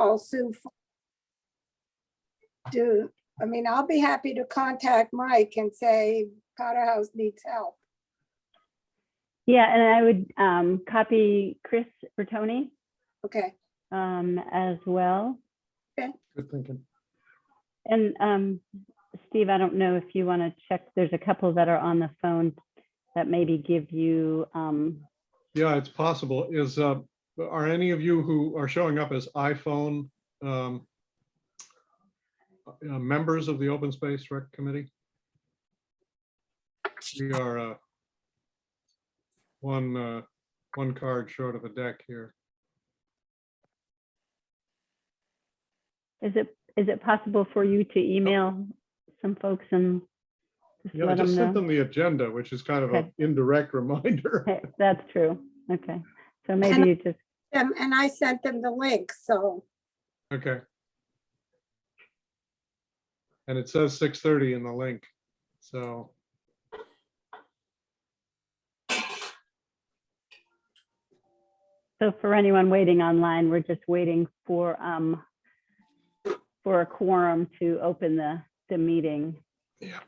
call Sue. I mean, I'll be happy to contact Mike and say Potter House needs help. Yeah, and I would copy Chris Bertoni Okay. as well. Okay. Good thinking. And Steve, I don't know if you want to check. There's a couple that are on the phone that maybe give you. Yeah, it's possible. Are any of you who are showing up as iPhone members of the Open Space Rec Committee? We are one card short of a deck here. Is it possible for you to email some folks and just Yeah, I let just them sent know? them the agenda, which is kind of Okay. an indirect reminder. Okay, that's true. Okay, so maybe you just. And I sent them the link, so. Okay. And it says 6:30 in the link, so. So for anyone waiting online, we're just waiting for a quorum to open the meeting. Yeah.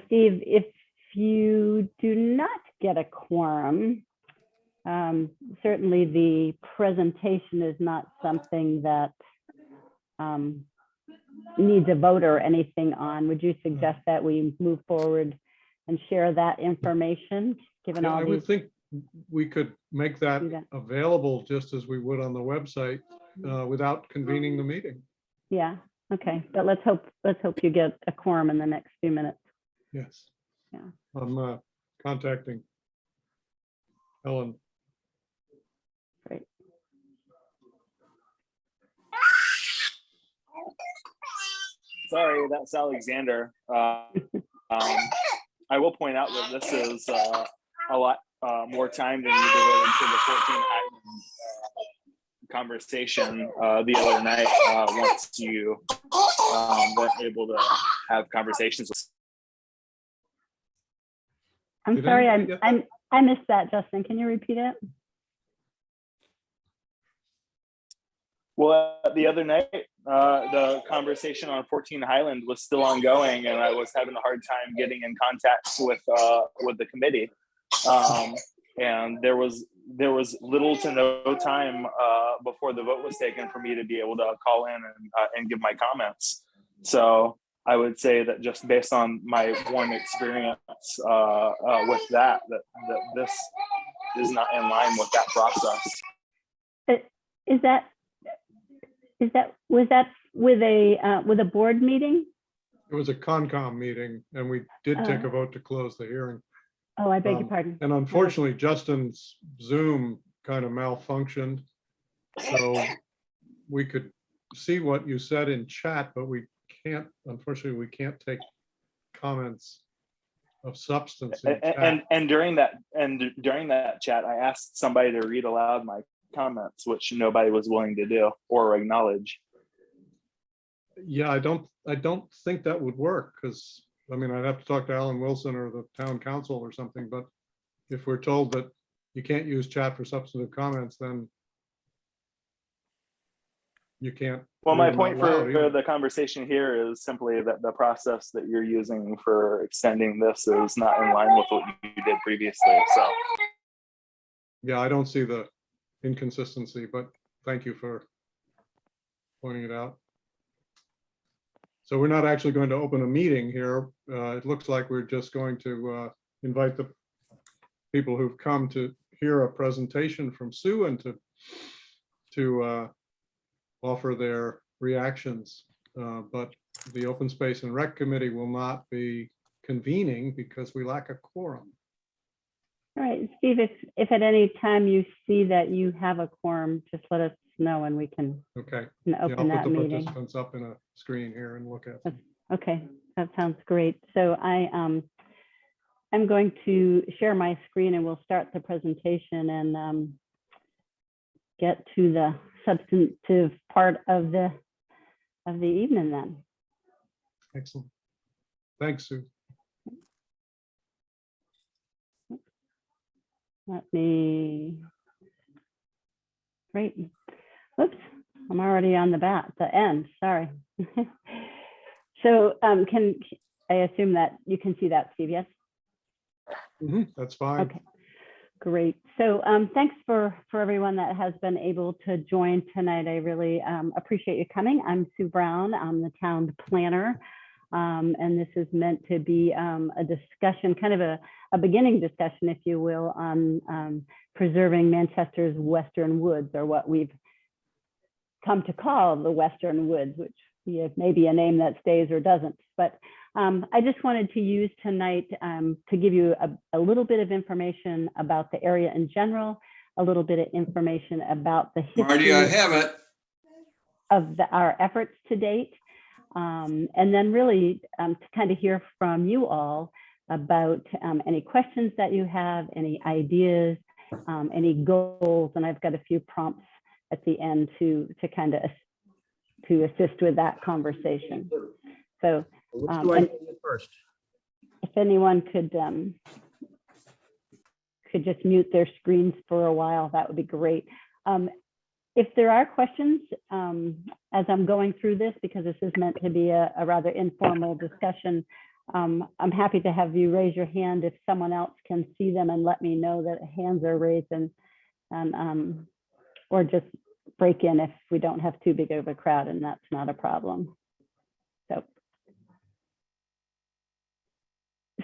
Steve, if you do not get a quorum, certainly the presentation is not something that needs a vote or anything on. Would you suggest that we move forward and share that information, given Yeah, all I these? would think we could make that Do that. available just as we would on the website without convening the meeting. Yeah, okay, but let's hope you get a quorum in the next few minutes. Yes. Yeah. I'm contacting Ellen. Great. Sorry, that's Alexander. I will point out that this is a lot more time than you devoted to the 14 Highland conversation the other night once you weren't able to have conversations with. I'm Did sorry, anybody get that? I missed that, Justin. Can you repeat it? Well, the other night, the conversation on 14 Highland was still ongoing, and I was having a hard time getting in contact with the committee. And there was little to no time before the vote was taken for me to be able to call in and give my comments. So I would say that just based on my one experience with that this is not in line with that process. Was that with a board meeting? It was a Concom meeting and we did take a vote to close the hearing. Oh, I beg your pardon. And unfortunately, Justin's Zoom kind of malfunctioned. So we could see what you said in chat, but unfortunately, we can't take comments of substance in chat. And during that chat, I asked somebody to read aloud my comments, which nobody was willing to do or acknowledge. Yeah, I don't think that would work because I mean, I'd have to talk to Alan Wilson or the town council or something, but if we're told that you can't use chat for substantive comments, then you can't. Well, my point for the conversation here is simply that the process that you're using for extending this is not in line with what you did previously. So yeah, I don't see the inconsistency, but thank you for pointing it out. So we're not actually going to open a meeting here. It looks like we're just going to invite the people who've come to hear a presentation from Sue and to offer their reactions. But the Open Space and Rec Committee will not be convening because we lack a quorum. All right, Steve, if at any time you see that you have a quorum, just let us know and we can Okay. open Yeah, I'll put that the meeting. participants up in a screen here and look at them. Okay, that sounds great. So I'm going to share my screen and we'll start the presentation and get to the substantive part of the evening then. Excellent. Thanks, Sue. Let me, great. Oops, I'm already on the end, sorry. So can I assume that you can see that, Steve, yes? That's fine. Okay, great. So thanks for everyone that has been able to join tonight. I really appreciate you coming. I'm Sue Brown. I'm the town planner. And this is meant to be a discussion, kind of a beginning discussion, if you will, on preserving Manchester's Western Woods, or what we've come to call the Western Woods, which may be a name that stays or doesn't. But I just wanted to use tonight to give you a little bit of information about the area in general, a little bit of information about the history Marty, I have it. of our efforts to date. And then really to kind of hear from you all about any questions that you have, any ideas, any goals, and I've got a few prompts at the end to kind of to assist with that conversation. So First. if anyone could just mute their screens for a while, that would be great. If there are questions as I'm going through this, because this is meant to be a rather informal discussion, I'm happy to have you raise your hand if someone else can see them and let me know that hands are raised, and or just break in if we don't have too big of a crowd, and that's not a problem.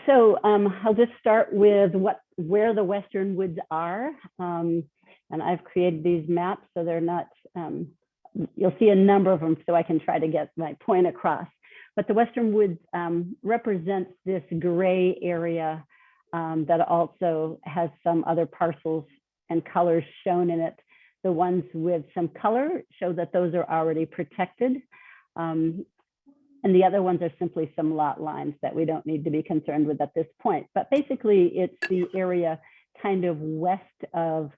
So I'll just start with where the Western Woods are. And I've created these maps, so they're not, you'll see a number of them, so I can try to get my point across. But the Western Woods represents this gray area that also has some other parcels and colors shown in it. The ones with some color show that those are already protected. And the other ones are simply some lot lines that we don't need to be concerned with at this point. But basically, it's the area kind of west of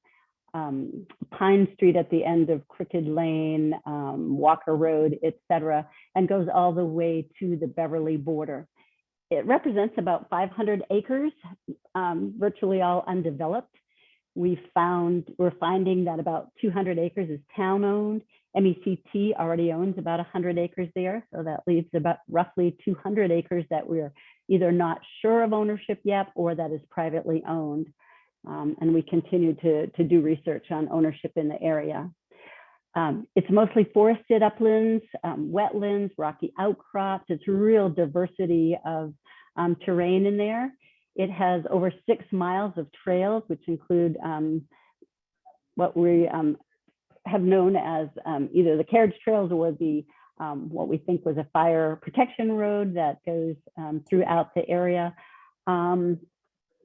Pine Street at the end of Crooked Lane, Walker Road, etc., and goes all the way to the Beverly border. It represents about 500 acres, virtually all undeveloped. We're finding that about 200 acres is town owned. MECT already owns about 100 acres there, so that leaves about roughly 200 acres that we're either not sure of ownership yet or that is privately owned. And we continue to do research on ownership in the area. It's mostly forested uplands, wetlands, rocky outcrops. It's real diversity of terrain in there. It has over 6 miles of trails, which include what we have known as either the carriage trails or the what we think was a fire protection road that goes throughout the area.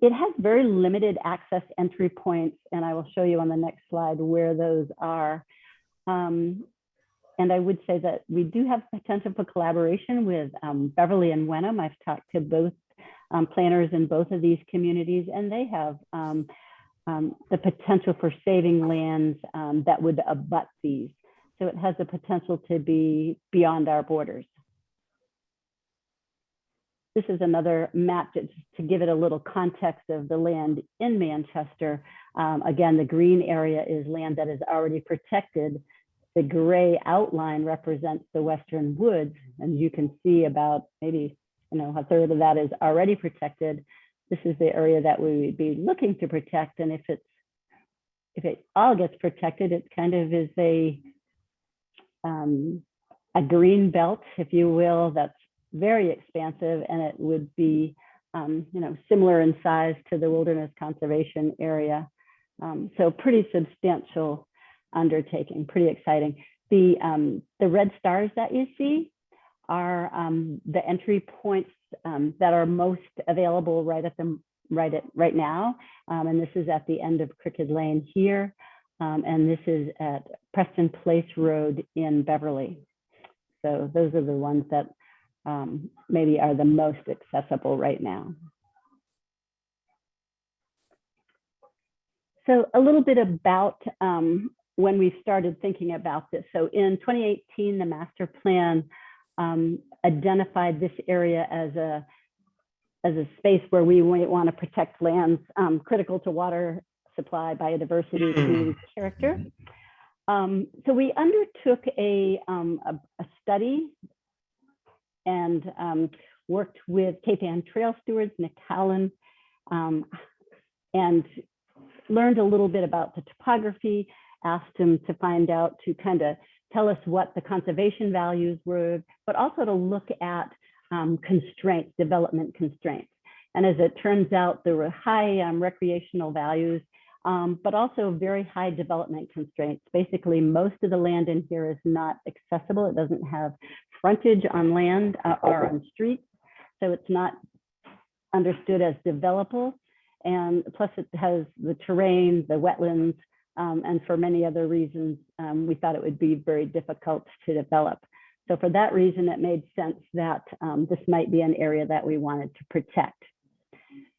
It has very limited access entry points, and I will show you on the next slide where those are. And I would say that we do have potential for collaboration with Beverly and Wenham. I've talked to both planners in both of these communities, and they have the potential for saving lands that would abut these. So it has the potential to be beyond our borders. This is another map to give it a little context of the land in Manchester. Again, the green area is land that is already protected. The gray outline represents the Western Woods, and you can see about maybe a third of that is already protected. This is the area that we would be looking to protect, and if it all gets protected, it kind of is a green belt, if you will, that's very expansive, and it would be similar in size to the wilderness conservation area. So pretty substantial undertaking, pretty exciting. The red stars that you see are the entry points that are most available right now. And this is at the end of Crooked Lane here. And this is at Preston Place Road in Beverly. So those are the ones that maybe are the most accessible right now. So a little bit about when we started thinking about this. So in 2018, the master plan identified this area as a space where we want to protect lands critical to water supply, biodiversity, community character. So we undertook a study and worked with Cape Ann Trail Stewards, Nick Hallen, and learned a little bit about the topography, asked him to find out, to kind of tell us what the conservation values were, but also to look at constraints, development constraints. And as it turns out, there were high recreational values, but also very high development constraints. Basically, most of the land in here is not accessible. It doesn't have frontage on land or on streets, so it's not understood as developable. And plus it has the terrain, the wetlands, and for many other reasons, we thought it would be very difficult to develop. So for that reason, it made sense that this might be an area that we wanted to protect.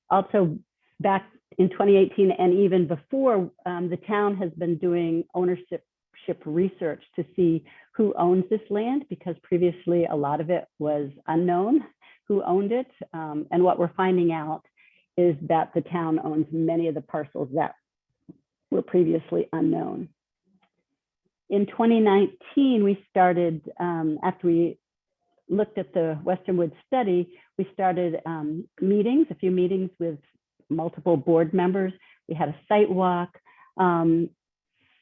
Also, back in 2018 and even before, the town has been doing ownership research to see who owns this land, because previously a lot of it was unknown who owned it. And what we're finding out is that the town owns many of the parcels that were previously unknown. In 2019, we started, after we looked at the Western Woods study, we started meetings, a few meetings with multiple board members. We had a site walk,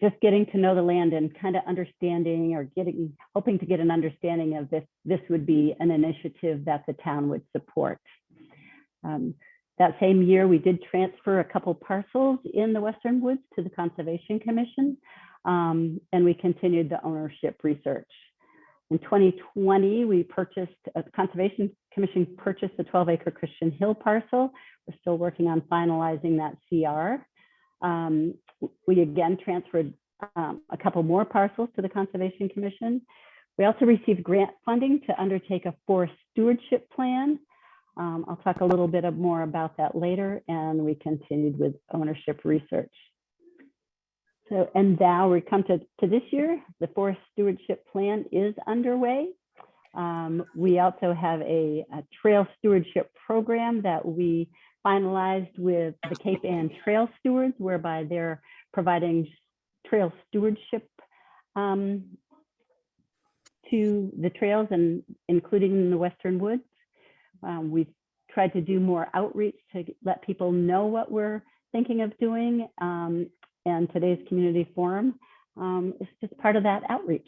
just getting to know the land and kind of understanding, or hoping to get an understanding of this would be an initiative that the town would support. That same year, we did transfer a couple parcels in the Western Woods to the Conservation Commission, and we continued the ownership research. In 2020, we purchased, the Conservation Commission purchased the 12-acre Christian Hill parcel. We're still working on finalizing that CR. We again transferred a couple more parcels to the Conservation Commission. We also received grant funding to undertake a forest stewardship plan. I'll talk a little bit more about that later, and we continued with ownership research. So, and now we come to this year, the forest stewardship plan is underway. We also have a trail stewardship program that we finalized with the Cape Ann Trail Stewards, whereby they're providing trail stewardship to the trails, and including in the Western Woods. We've tried to do more outreach to let people know what we're thinking of doing, and today's community forum is just part of that outreach.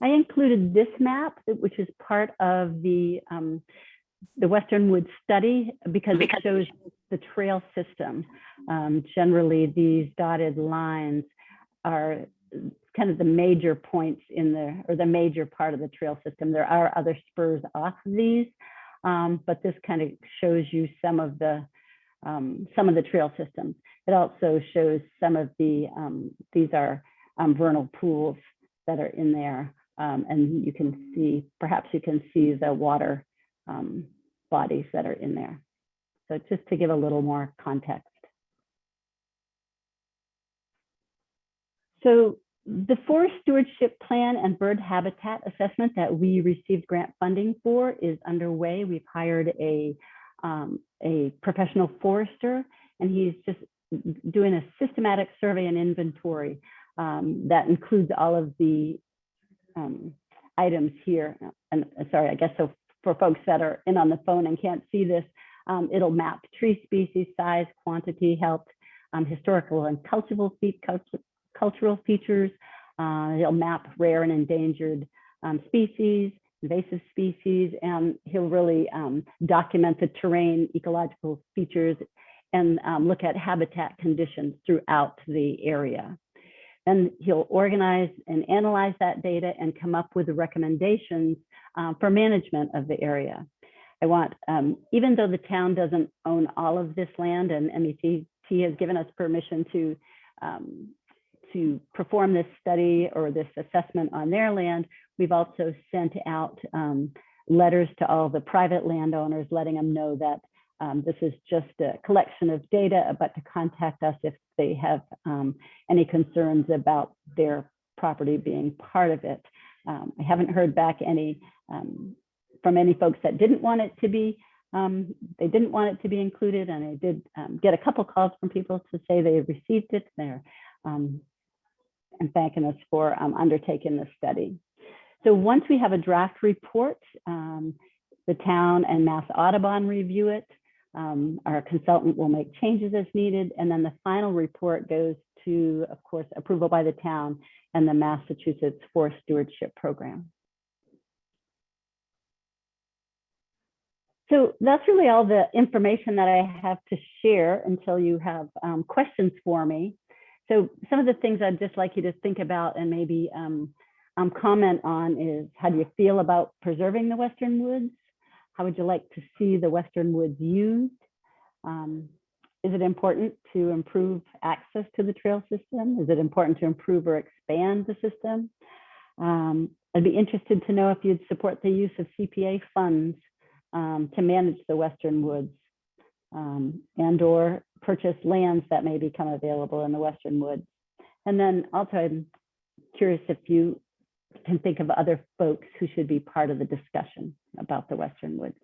I included this map, which is part of the Western Woods study, because it shows the trail system. Generally, these dotted lines are kind of the major points in the major part of the trail system. There are other spurs off of these, but this kind of shows you some of the trail systems. It also shows some of the, these are vernal pools that are in there. And you can see, perhaps you can see the water bodies that are in there. So just to give a little more context. So the forest stewardship plan and bird habitat assessment that we received grant funding for is underway. We've hired a professional forester, and he's just doing a systematic survey and inventory that includes all of the items here. And sorry, I guess so for folks that are in on the phone and can't see this, it'll map tree species, size, quantity, health, historical and cultural features. He'll map rare and endangered species, invasive species, and he'll really document the terrain, ecological features, and look at habitat conditions throughout the area. Then he'll organize and analyze that data and come up with the recommendations for management of the area. I want, even though the town doesn't own all of this land, and MET has given us permission to perform this study or this assessment on their land, we've also sent out letters to all the private landowners, letting them know that this is just a collection of data, but to contact us if they have any concerns about their property being part of it. I haven't heard back from any folks that didn't want it to be They didn't want it to be included, and I did get a couple calls from people to say they received it. They're and thanking us for undertaking the study. So once we have a draft report, the town and Mass Audubon review it. Our consultant will make changes as needed, and then the final report goes to, of course, approval by the town and the Massachusetts Forest Stewardship Program. So that's really all the information that I have to share until you have questions for me. So some of the things I'd just like you to think about and maybe comment on is, how do you feel about preserving the Western Woods? How would you like to see the Western Woods used? Is it important to improve access to the trail system? Is it important to improve or expand the system? I'd be interested to know if you'd support the use of CPA funds to manage the Western Woods and or purchase lands that may become available in the Western Woods. And then also I'm curious if you can think of other folks who should be part of the discussion about the Western Woods.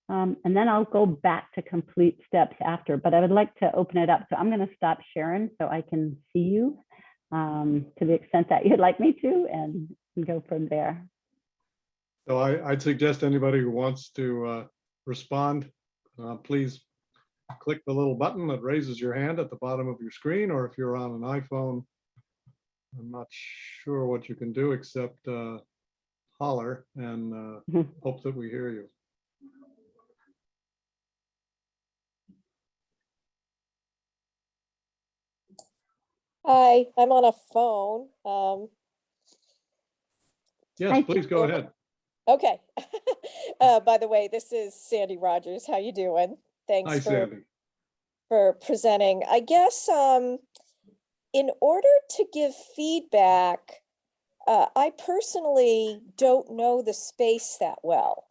And then I'll go back to complete steps after, but I would like to open it up. So I'm going to stop sharing so I can see you to the extent that you'd like me to, and go from there. So I'd suggest anybody who wants to respond, please click the little button that raises your hand at the bottom of your screen, or if you're on an iPhone, I'm not sure what you can do except holler and hope that we hear you. Hi, I'm on a phone. Yes, please go ahead. Okay. By the way, this is Sandy Rogers. How you doing? Thanks Hi, Sandy. for presenting. I guess in order to give feedback, I personally don't know the space that well.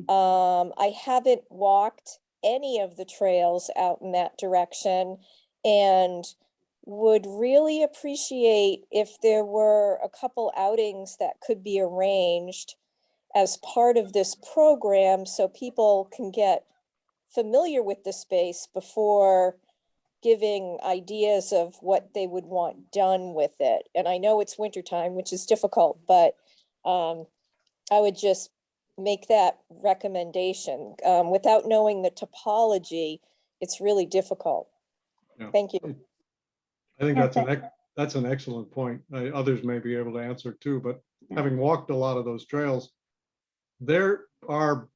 I haven't walked any of the trails out in that direction, and would really appreciate if there were a couple outings that could be arranged as part of this program so people can get familiar with the space before giving ideas of what they would want done with it. And I know it's wintertime, which is difficult, but I would just make that recommendation. Without knowing the topology, it's really difficult. Yeah. Thank you. I think that's an excellent point. Others may be able to answer too, but having walked a lot of those trails, there are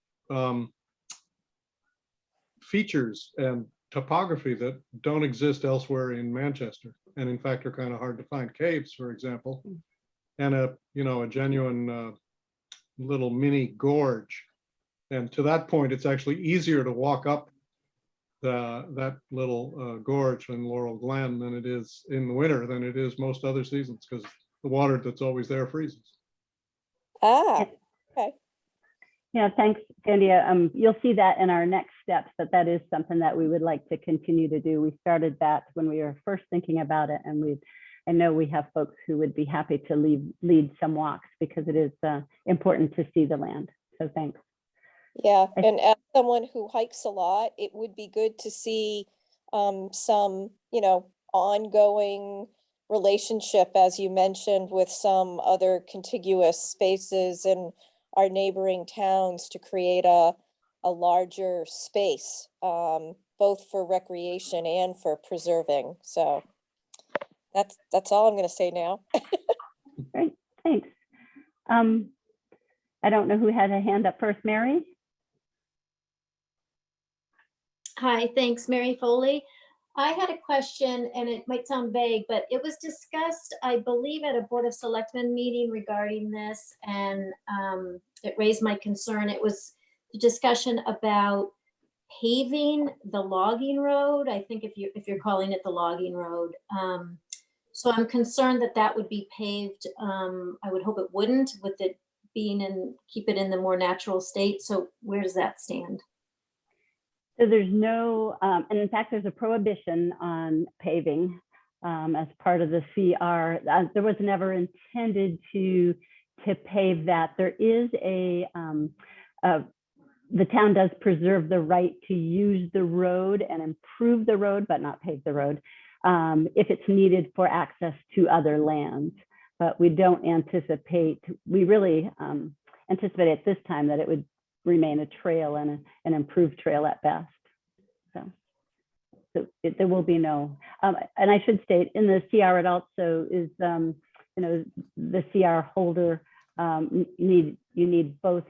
features and topography that don't exist elsewhere in Manchester, and in fact are kind of hard to find. Caves, for example, and a genuine little mini gorge. And to that point, it's actually easier to walk up that little gorge in Laurel Glen than it is in the winter than it is most other seasons, because the water that's always there freezes. Ah, okay. Yeah, thanks, Sandy. You'll see that in our next steps, that is something that we would like to continue to do. We started that when we were first thinking about it, and I know we have folks who would be happy to lead some walks, because it is important to see the land. So thanks. Yeah, and as someone who hikes a lot, it would be good to see some, ongoing relationship, as you mentioned, with some other contiguous spaces in our neighboring towns to create a larger space, both for recreation and for preserving. So that's all I'm going to say now. Great, thanks. I don't know who had a hand up first. Mary? Hi, thanks, Mary Foley. I had a question, and it might sound vague, but it was discussed, I believe, at a Board of Selectmen meeting regarding this, and it raised my concern. It was the discussion about paving the logging road. I think if you're calling it the logging road. So I'm concerned that would be paved. I would hope it wouldn't, with it being keep it in the more natural state. So where does that stand? So there's no, and in fact, there's a prohibition on paving as part of the CR. There was never intended to pave that. There is a the town does preserve the right to use the road and improve the road, but not pave the road, if it's needed for access to other lands. But we don't anticipate, we really anticipate at this time that it would remain a trail and an improved trail at best. So there will be no, and I should state in the CR, it also is, you know, the CR holder, you need both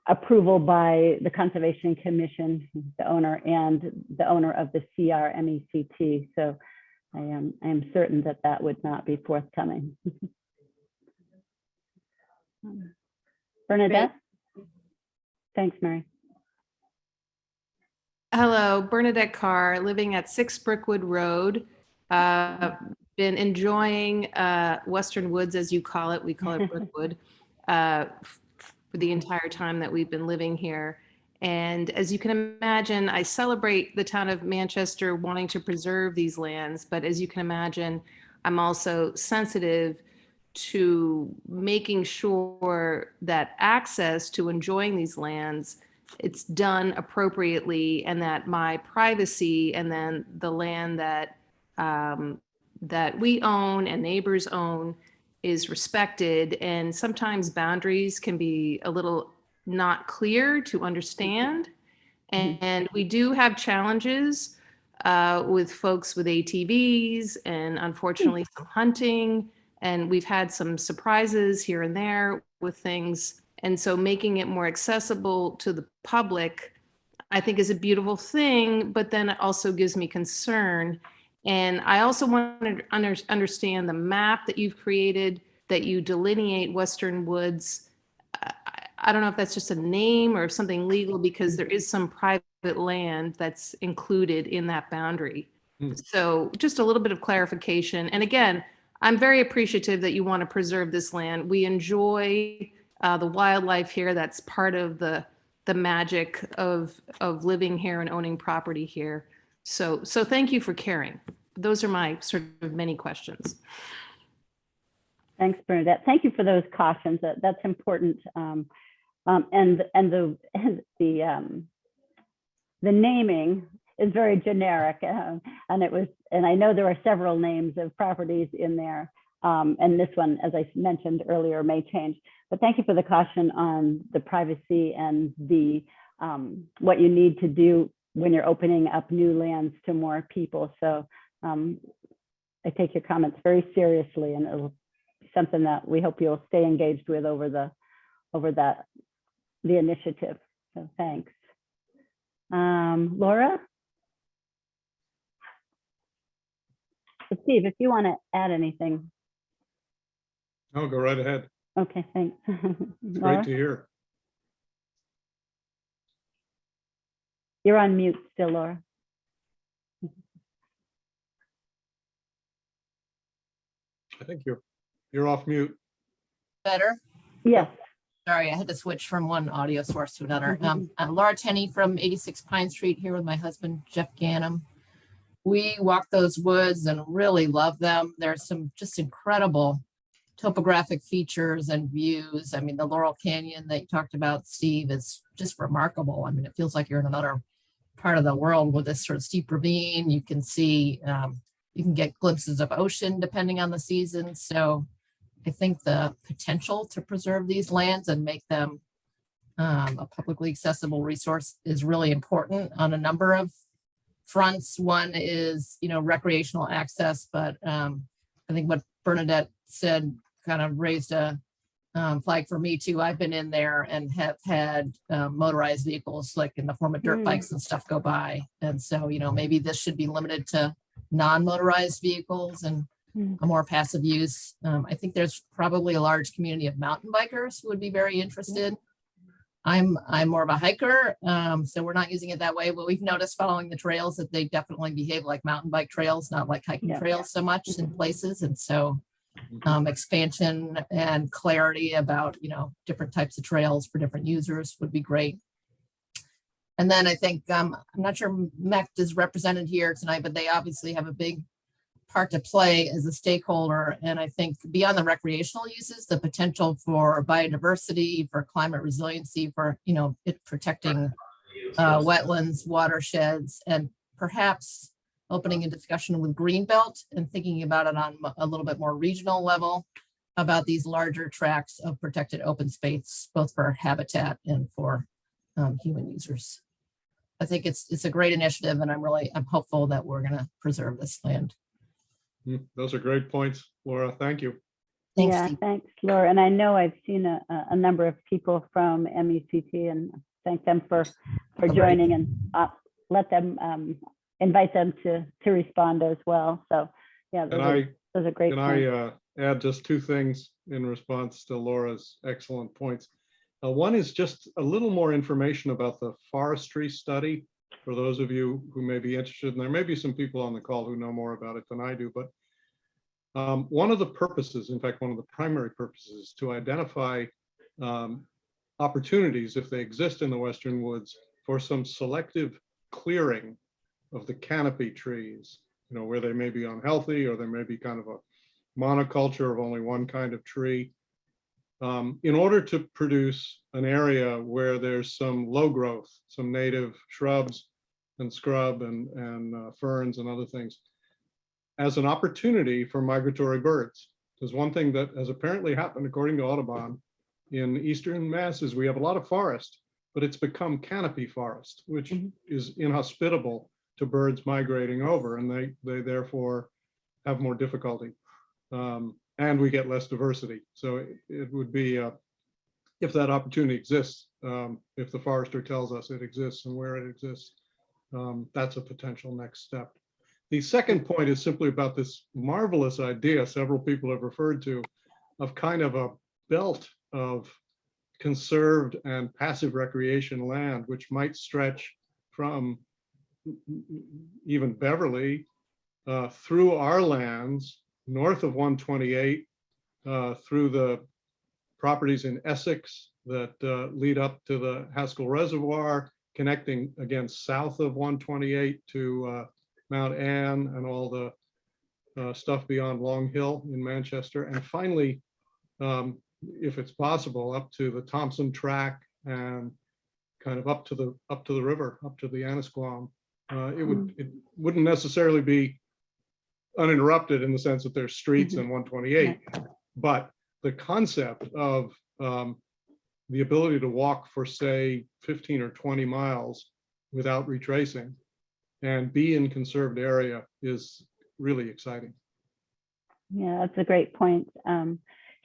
approval by the Conservation Commission, the owner, and the owner of the CR MECT. So I am certain that that would not be forthcoming. Bernadette? Thanks, Mary. Hello, Bernadette Carr, living at 6 Brookwood Road. Been enjoying Western Woods, as you call it. We call it Brookwood, for the entire time that we've been living here. And as you can imagine, I celebrate the town of Manchester wanting to preserve these lands. But as you can imagine, I'm also sensitive to making sure that access to enjoying these lands, it's done appropriately, and that my privacy and then the land that that we own and neighbors own is respected. And sometimes boundaries can be a little not clear to understand. And we do have challenges with folks with ATVs and unfortunately some hunting. And we've had some surprises here and there with things. And so making it more accessible to the public, I think, is a beautiful thing, but then it also gives me concern. And I also want to understand the map that you've created, that you delineate Western Woods. I don't know if that's just a name or something legal, because there is some private land that's included in that boundary. So just a little bit of clarification. And again, I'm very appreciative that you want to preserve this land. We enjoy the wildlife here. That's part of the magic of living here and owning property here. So thank you for caring. Those are my sort of many questions. Thanks, Bernadette. Thank you for those cautions. That's important. And the naming is very generic, and I know there are several names of properties in there, and this one, as I mentioned earlier, may change. But thank you for the caution on the privacy and the what you need to do when you're opening up new lands to more people. So I take your comments very seriously, and it'll be something that we hope you'll stay engaged with over the initiative. So thanks. Laura? So Steve, if you want to add anything. Oh, go right ahead. Okay, thanks. It's Laura? great to hear. You're on mute still, Laura. I think you're off mute. Better? Yes. Sorry, I had to switch from one audio source to another. Laura Tenney from 86 Pine Street, here with my husband, Jeff Gannum. We walk those woods and really love them. There's some just incredible topographic features and views. I mean, the Laurel Canyon that you talked about, Steve, is just remarkable. I mean, it feels like you're in another part of the world with this sort of steep ravine. You can see, you can get glimpses of ocean depending on the season. So I think the potential to preserve these lands and make them a publicly accessible resource is really important on a number of fronts. One is, recreational access, but I think what Bernadette said kind of raised a flag for me too. I've been in there and have had motorized vehicles, like in the form of dirt bikes and stuff, go by. And so, maybe this should be limited to non-motorized vehicles and a more passive use. I think there's probably a large community of mountain bikers who would be very interested. I'm more of a hiker, so we're not using it that way, but we've noticed following the trails that they definitely behave like mountain bike trails, not like hiking trails so much in places. And so expansion and clarity about, different types of trails for different users would be great. And then I think, I'm not sure MECT is represented here tonight, but they obviously have a big part to play as a stakeholder. And I think beyond the recreational uses, the potential for biodiversity, for climate resiliency, for, it protecting wetlands, watersheds, and perhaps opening a discussion with Greenbelt and thinking about it on a little bit more regional level about these larger tracts of protected open space, both for habitat and for human users. I think it's a great initiative, and I'm hopeful that we're going to preserve this land. Those are great points, Laura. Thank you. Thanks, Yeah, Steve. thanks, Laura. And I know I've seen a number of people from MECT, and thank them for joining, and let them invite them to respond as well. So yeah, those are great Can points. I add just two things in response to Laura's excellent points? One is just a little more information about the forestry study for those of you who may be interested, and there may be some people on the call who know more about it than I do, but one of the purposes, in fact, one of the primary purposes, is to identify opportunities, if they exist in the Western Woods, for some selective clearing of the canopy trees, where they may be unhealthy, or there may be kind of a monoculture of only one kind of tree, in order to produce an area where there's some low growth, some native shrubs and scrub and ferns and other things, as an opportunity for migratory birds. There's one thing that has apparently happened, according to Audubon, in Eastern Mass, is we have a lot of forest, but it's become canopy forest, which is inhospitable to birds migrating over, and they therefore have more difficulty. And we get less diversity. So it would be, if that opportunity exists, if the forester tells us it exists and where it exists, that's a potential next step. The second point is simply about this marvelous idea several people have referred to, of kind of a belt of conserved and passive recreation land, which might stretch from even Beverly through our lands, north of 128, through the properties in Essex that lead up to the Haskell Reservoir, connecting again south of 128 to Mount Anne and all the stuff beyond Long Hill in Manchester, and finally, if it's possible, up to the Thompson Track and kind of up to the river, up to the Annisquam. It wouldn't necessarily be uninterrupted in the sense that there's streets in 128, but the concept of the ability to walk for, say, 15 or 20 miles without retracing and be in conserved area is really exciting. Yeah, that's a great point,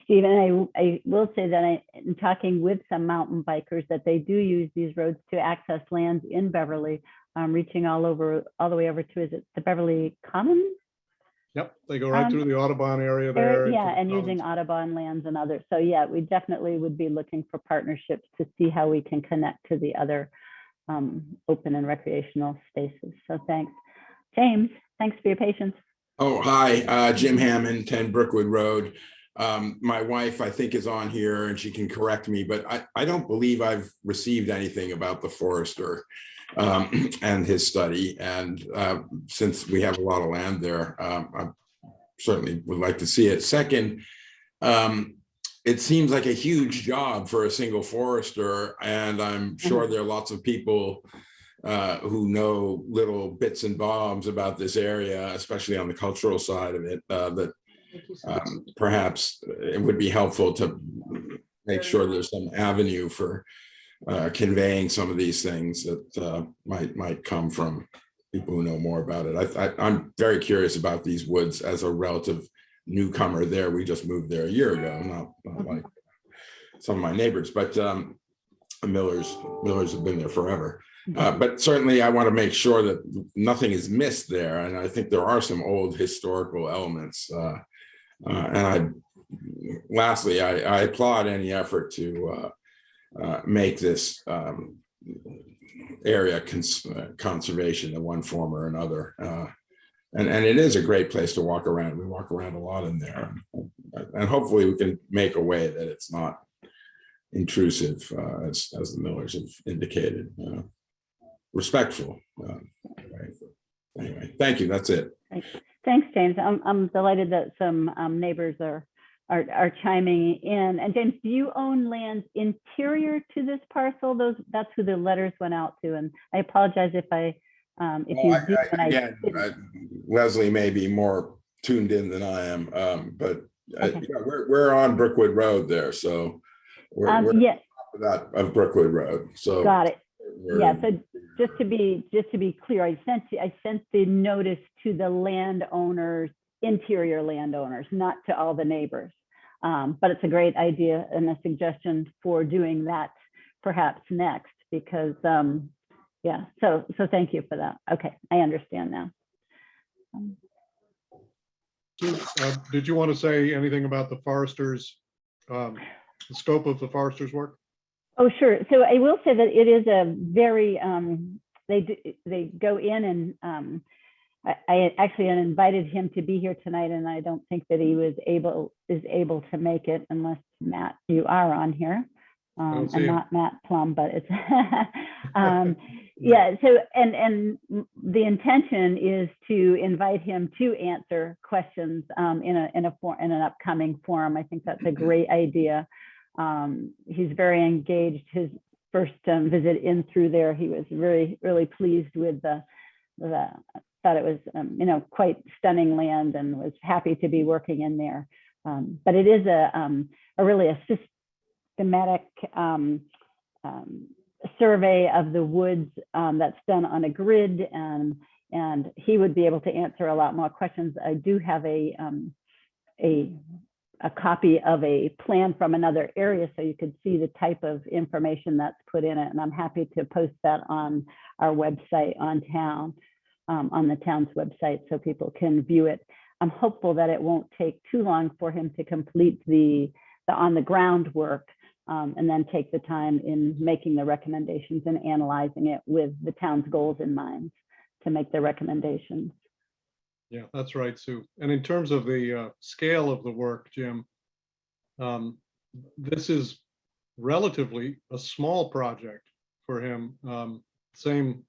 Stephen. I will say that in talking with some mountain bikers, that they do use these roads to access lands in Beverly, reaching all the way over to, is it the Beverly Commons? Yep, they go right through the Audubon area there. Yeah, and using Audubon lands and others. So yeah, we definitely would be looking for partnerships to see how we can connect to the other open and recreational spaces. So thanks. James, thanks for your patience. Oh, hi, Jim Hammond, 10 Brookwood Road. My wife, I think, is on here and she can correct me, but I don't believe I've received anything about the forester and his study. And since we have a lot of land there, I certainly would like to see it. Second, it seems like a huge job for a single forester, and I'm sure there are lots of people who know little bits and bobs about this area, especially on the cultural side of it, that perhaps it would be helpful to make sure there's some avenue for conveying some of these things that might come from people who know more about it. I'm very curious about these woods as a relative newcomer there. We just moved there a year ago, not like some of my neighbors, but Millers have been there forever. But certainly I want to make sure that nothing is missed there. And I think there are some old historical elements. Lastly, I applaud any effort to make this area conservation in one form or another. And it is a great place to walk around. We walk around a lot in there. And hopefully we can make a way that it's not intrusive, as the Millers have indicated. Respectful. Anyway, thank you. That's it. Thanks, James. I'm delighted that some neighbors are chiming in. And James, do you own land interior to this parcel? That's who the letters went out to. And I apologize if you do. Again, Leslie may be more tuned in than I am, but Okay. yeah, we're on Brookwood Road there, so we're Yes, of that of Brookwood Road. So got it. we're- Yeah, so just to be clear, I sent the notice to the landowners, interior landowners, not to all the neighbors. But it's a great idea and a suggestion for doing that perhaps next, because yeah, so thank you for that. Okay, I understand now. Did you want to say anything about the foresters, the scope of the foresters' work? Oh, sure. So I will say that it is a very, they go in and I actually had invited him to be here tonight, and I don't think that he is able to make it, unless Matt, you are on here. And not Matt Plum, but it's yeah. So and the intention is to invite him to answer questions in an upcoming forum. I think that's a great idea. He's very engaged. His first visit in through there, he was really pleased with the thought it was quite stunning land, and was happy to be working in there. But it is a really a systematic survey of the woods that's done on a grid, and he would be able to answer a lot more questions. I do have a copy of a plan from another area, so you could see the type of information that's put in it, and I'm happy to post that on our website on the town's website, so people can view it. I'm hopeful that it won't take too long for him to complete the on the ground work, and then take the time in making the recommendations and analyzing it with the town's goals in mind to make the recommendations. Yeah, that's right, Sue. And in terms of the scale of the work, Jim, this is relatively a small project for him. Same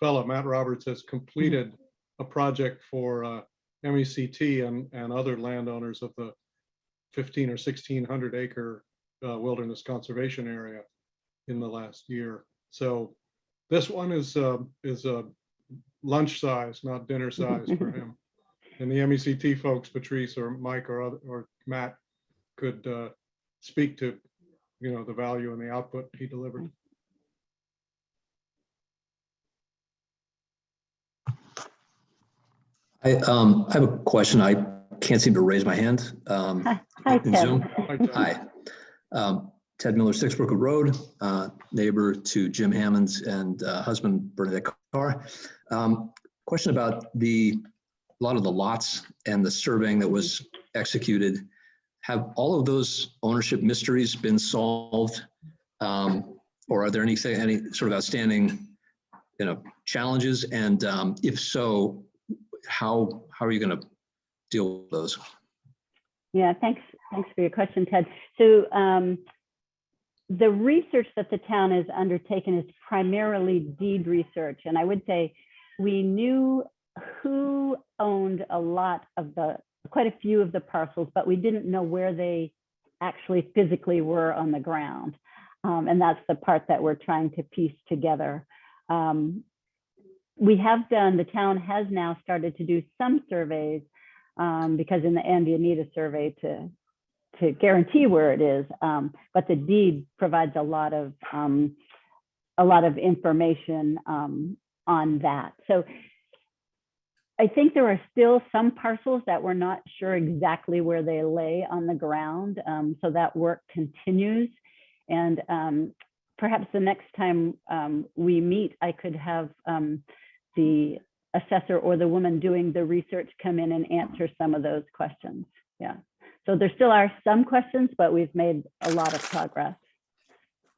fellow, Matt Roberts, has completed a project for MECT and other landowners of the 15 or 1600 acre wilderness conservation area in the last year. So this one is lunch size, not dinner size for him. And the MECT folks, Patrice or Mike or Matt, could speak to the value and the output he delivered. I have a question. I can't seem to raise my hand. Hi, in Ted. Zoom. Hi, Ted. Hi. Ted Miller, 6 Brookwood Road, neighbor to Jim Hammonds and husband Bernadette Carr. Question about a lot of the lots and the surveying that was executed. Have all of those ownership mysteries been solved? Or are there any sort of outstanding challenges? And if so, how are you going to deal with those? Yeah, thanks for your question, Ted. So the research that the town has undertaken is primarily deed research. And I would say we knew who owned quite a few of the parcels, but we didn't know where they actually physically were on the ground. And that's the part that we're trying to piece together. The town has now started to do some surveys, because in the end you need a survey to guarantee where it is. But the deed provides a lot of information on that. So I think there are still some parcels that we're not sure exactly where they lay on the ground. So that work continues. And perhaps the next time we meet, I could have the assessor or the woman doing the research come in and answer some of those questions. Yeah. So there still are some questions, but we've made a lot of progress.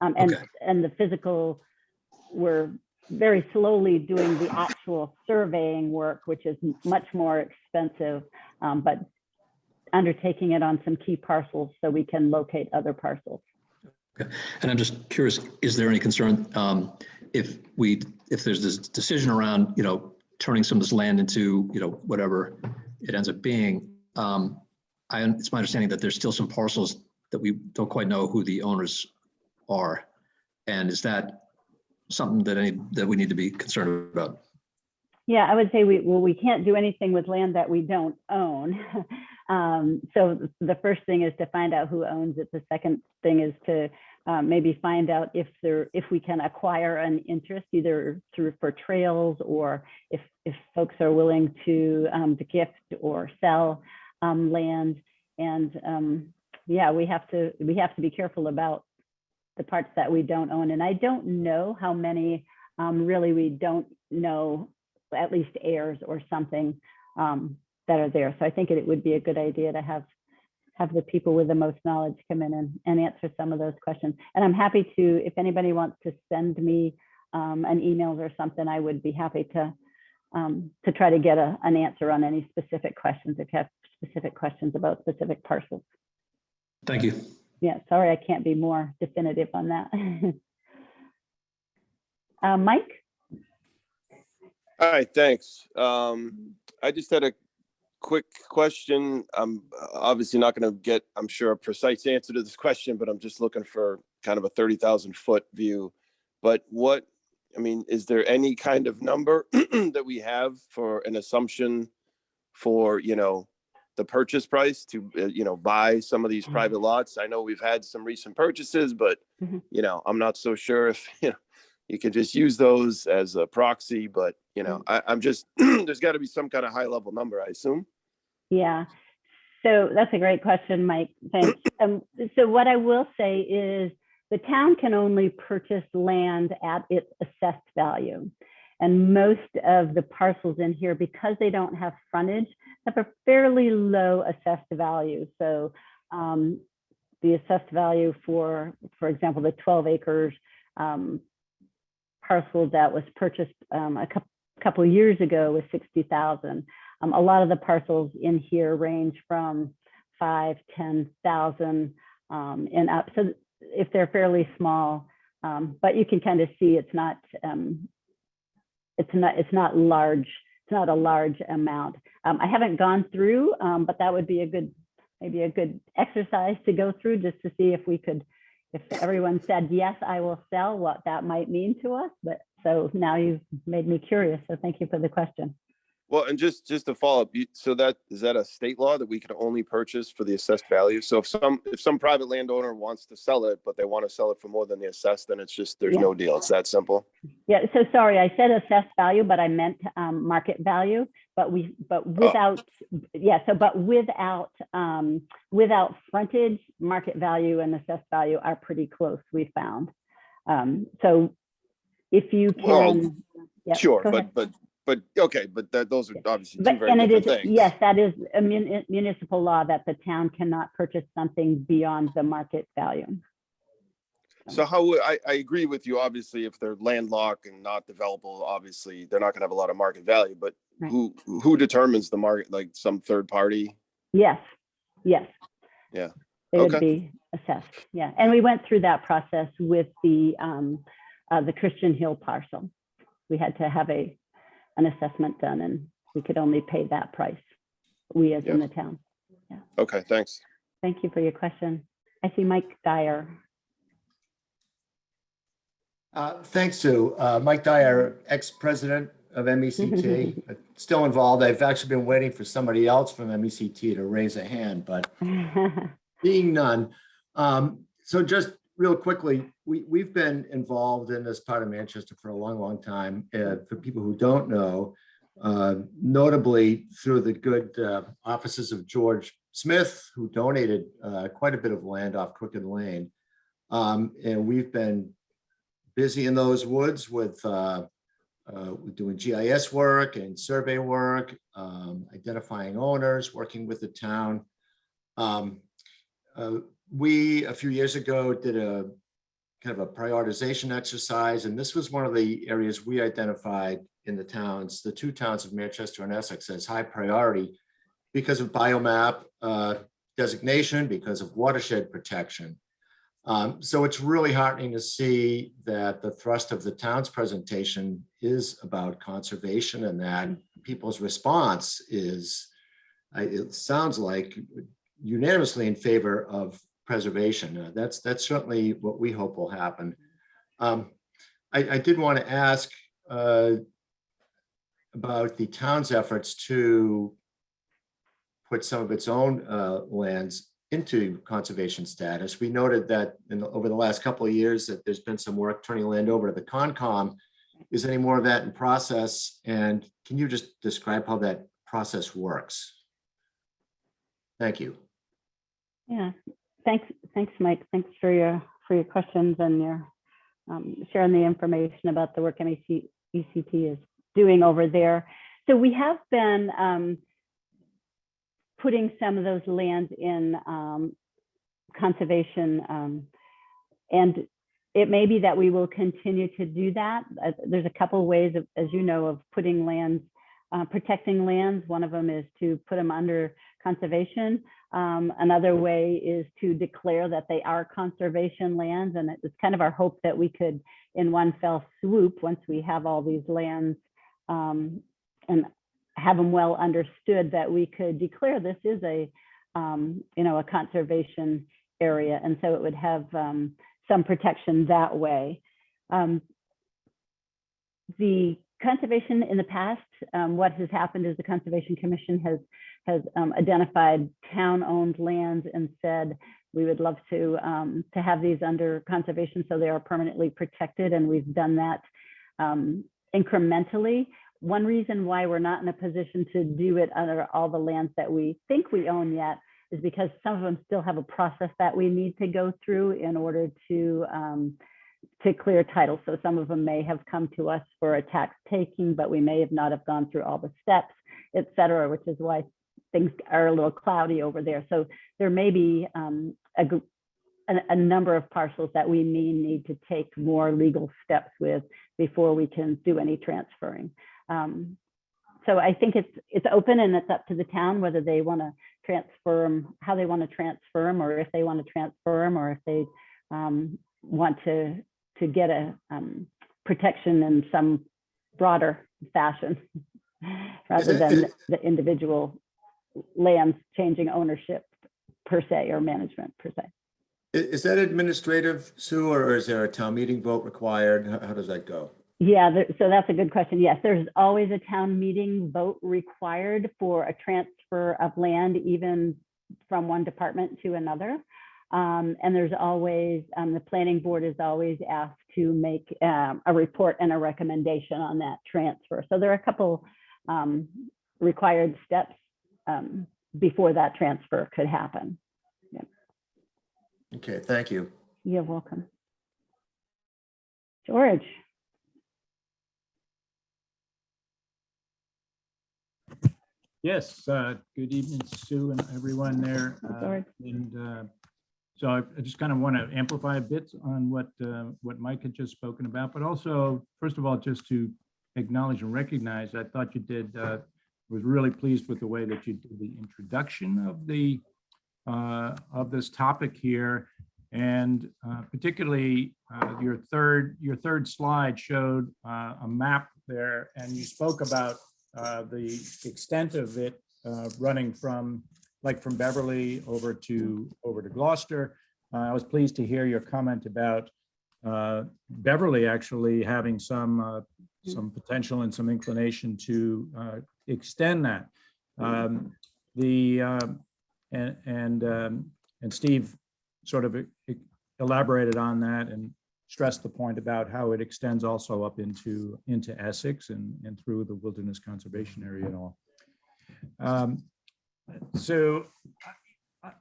And the physical, we're very slowly doing the actual surveying work, which is much more expensive, but undertaking it on some key parcels so we can locate other parcels. Okay. And I'm just curious, is there any concern if there's this decision around, turning some of this land into, whatever it ends up being. It's my understanding that there's still some parcels that we don't quite know who the owners are. And is that something that we need to be concerned about? Yeah, I would say we can't do anything with land that we don't own. So the first thing is to find out who owns it. The second thing is to maybe find out if we can acquire an interest either for trails, or if folks are willing to gift or sell land. And yeah, we have to be careful about the parts that we don't own. And I don't know how many really we don't know, at least heirs or something that are there. So I think it would be a good idea to have the people with the most knowledge come in and answer some of those questions. And I'm happy to, if anybody wants to send me an email or something, I would be happy to try to get an answer on any specific questions if you have specific questions about specific parcels. Thank you. Yeah, sorry, I can't be more definitive on that. Mike? Hi, thanks. I just had a quick question. I'm obviously not going to get, I'm sure, a precise answer to this question, but I'm just looking for kind of a 30,000 foot view. But is there any kind of number that we have for an assumption for, the purchase price to, buy some of these private lots? I know we've had some recent purchases, but, I'm not so sure if, you can just use those as a proxy, but, I'm just, there's got to be some kind of high level number, I assume. Yeah, so that's a great question, Mike. Thanks. So what I will say is the town can only purchase land at its assessed value. And most of the parcels in here, because they don't have frontage, have a fairly low assessed value. So the assessed value for example, the 12 acres parcel that was purchased a couple of years ago was 60,000. A lot of the parcels in here range from 5,000, 10,000 and up. So if they're fairly small, but you can kind of see it's not large. It's not a large amount. I haven't gone through, but that would be maybe a good exercise to go through just to see if everyone said, yes, I will sell, what that might mean to us. But so now you've made me curious. So thank you for the question. Well, and just to follow up, so is that a state law that we can only purchase for the assessed value? So if some private landowner wants to sell it, but they want to sell it for more than the assessed, then it's just, there's no deal. It's that simple. Yeah. So sorry, I said assessed value, but I meant market value. But without frontage, market value and assessed value are pretty close, we found. So if you can, sure, but okay, but those are obviously two very different things. Yes, that is a municipal law that the town cannot purchase something beyond the market value. So how would I agree with you? Obviously, if they're landlocked and not developable, obviously they're not going to have a lot of market value. But right. Who determines the market? Like some third party? Yes. Yeah. They would be assessed. Yeah, and we went through that process with the Christian Hill parcel. We had to have an assessment done, and we could only pay that price. We as in the town. Yeah. Okay. Thanks. Thank you for your question. I see Mike Dyer. Thanks, Sue. Mike Dyer, ex-president of MECT, still involved. I've actually been waiting for somebody else from MECT to raise a hand, but being none. So just real quickly, we've been involved in this part of Manchester for a long, long time. For people who don't know, notably through the good offices of George Smith, who donated quite a bit of land off Crooked Lane. And we've been busy in those woods with doing GIS work and survey work, identifying owners, working with the town. We, a few years ago, did a kind of a prioritization exercise, and this was one of the areas we identified in the towns, the two towns of Manchester and Essex, as high priority because of biomap designation, because of watershed protection. So it's really heartening to see that the thrust of the town's presentation is about conservation and that people's response is, it sounds like, unanimously in favor of preservation. That's certainly what we hope will happen. I did want to ask about the town's efforts to put some of its own lands into conservation status. We noted that over the last couple of years that there's been some work turning land over to the Concom. Is any more of that in process? And can you just describe how that process works? Thank you. Yeah, thanks, Mike. Thanks for your questions and your sharing the information about the work ECT is doing over there. So we have been putting some of those lands in conservation, and it may be that we will continue to do that. There's a couple of ways, as you know, of putting lands, protecting lands. One of them is to put them under conservation. Another way is to declare that they are conservation lands. And it's kind of our hope that we could, in one fell swoop, once we have all these lands and have them well understood, that we could declare this is a conservation area. And so it would have some protection that way. The conservation in the past, what has happened is the Conservation Commission has identified town-owned lands and said, we would love to have these under conservation so they are permanently protected. And we've done that incrementally. One reason why we're not in a position to do it under all the lands that we think we own yet is because some of them still have a process that we need to go through in order to clear title. So some of them may have come to us for a tax taking, but we may have not have gone through all the steps, et cetera, which is why things are a little cloudy over there. So there may be a number of parcels that we may need to take more legal steps with before we can do any transferring. So I think it's open and it's up to the town whether they want to transfer them, how they want to transfer them, or if they want to transfer them, or if they want to get a protection in some broader fashion rather than the individual lands changing ownership per se or management per se. Is that administrative, Sue, or is there a town meeting vote required? How does that go? Yeah, so that's a good question. Yes, there's always a town meeting vote required for a transfer of land, even from one department to another. And there's always, the planning board is always asked to make a report and a recommendation on that transfer. So there are a couple required steps before that transfer could happen. Yeah. Okay, thank you. You're welcome. George. Yes, good evening, Sue and everyone there. So I just kind of want to amplify a bit on what Mike had just spoken about, but also, first of all, just to acknowledge and recognize, I thought you did, was really pleased with the way that you did the introduction of this topic here. And particularly your third slide showed a map there, and you spoke about the extent of it running from Beverly over to Gloucester. I was pleased to hear your comment about Beverly actually having some potential and some inclination to extend that. And Steve sort of elaborated on that and stressed the point about how it extends also up into Essex and through the Wilderness Conservation Area and all. So a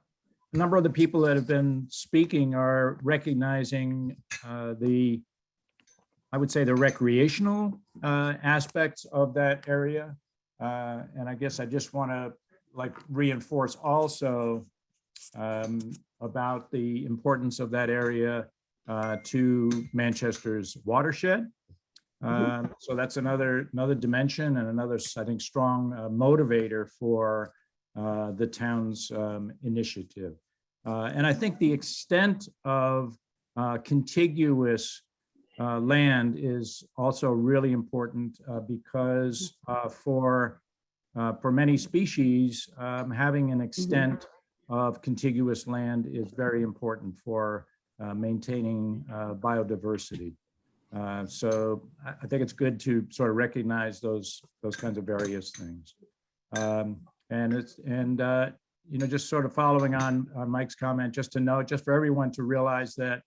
number of the people that have been speaking are recognizing I would say the recreational aspects of that area. And I guess I just want to reinforce also about the importance of that area to Manchester's watershed. So that's another dimension and another, I think, strong motivator for the town's initiative. And I think the extent of contiguous land is also really important because for many species, having an extent of contiguous land is very important for maintaining biodiversity. So I think it's good to sort of recognize those kinds of various things. You know, just sort of following on Mike's comment, just to note, just for everyone to realize that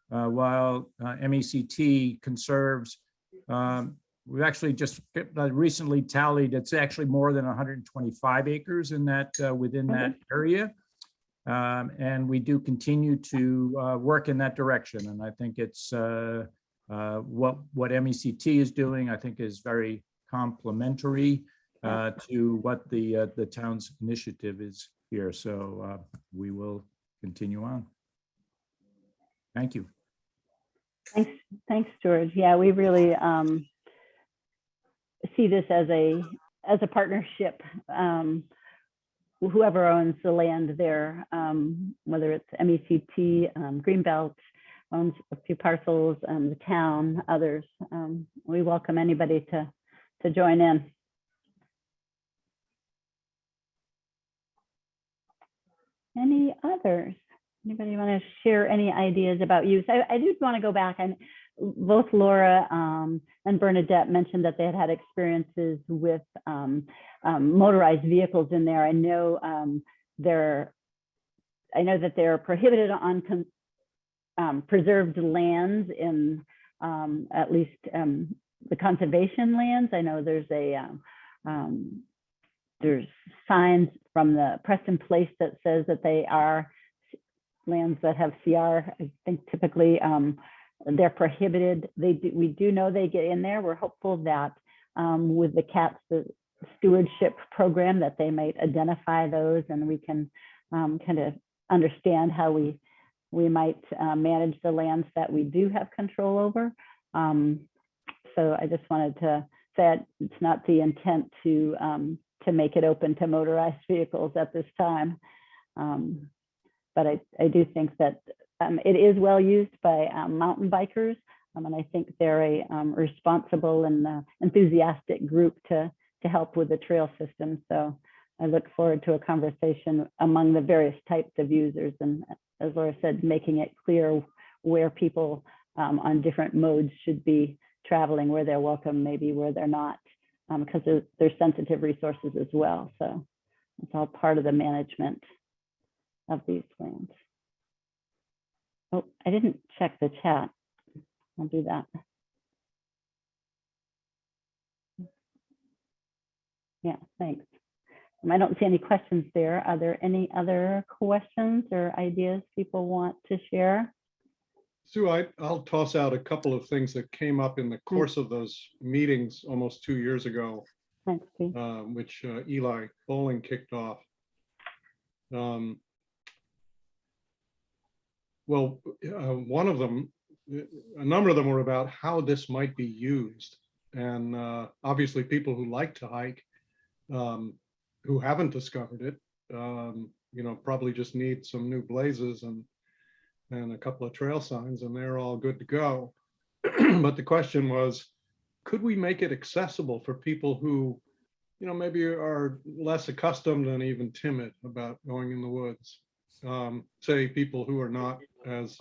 while MECT conserves, we've actually just recently tallied, it's actually more than 125 acres in that within that area. And we do continue to work in that direction. And I think it's what MECT is doing, I think is very complementary to what the town's initiative is here. So we will continue on. Thank you. Thanks, George. Yeah, we really see this as a partnership. Whoever owns the land there, whether it's MECT, Greenbelt owns a few parcels, the town, others. We welcome anybody to join in. Any others? Anybody want to share any ideas about use? I do want to go back, and both Laura and Bernadette mentioned that they had experiences with motorized vehicles in there. I know that they're prohibited on preserved lands in at least the conservation lands. I know there's signs from the Preston Place that says that they are lands that have CR. I think typically they're prohibited. We do know they get in there. We're hopeful that with the stewardship program that they might identify those, and we can kind of understand how we might manage the lands that we do have control over. So I just wanted to say it's not the intent to make it open to motorized vehicles at this time. But I do think that it is well used by mountain bikers. And I think they're a responsible and enthusiastic group to help with the trail system. So I look forward to a conversation among the various types of users. And as Laura said, making it clear where people on different modes should be traveling, where they're welcome, maybe where they're not, because they're sensitive resources as well. So it's all part of the management of these lands. Oh, I didn't check the chat. I'll do that. Yeah, thanks. I don't see any questions there. Are there any other questions or ideas people want to share? Sue, I'll toss out a couple of things that came up in the course of those meetings almost 2 years ago, Thanks, Steve. which Eli Bowling kicked off. One of them, a number of them were about how this might be used. And obviously people who like to hike, who haven't discovered it, probably just need some new blazes and a couple of trail signs, and they're all good to go. But the question was, could we make it accessible for people who, maybe are less accustomed and even timid about going in the woods? Say people who are not as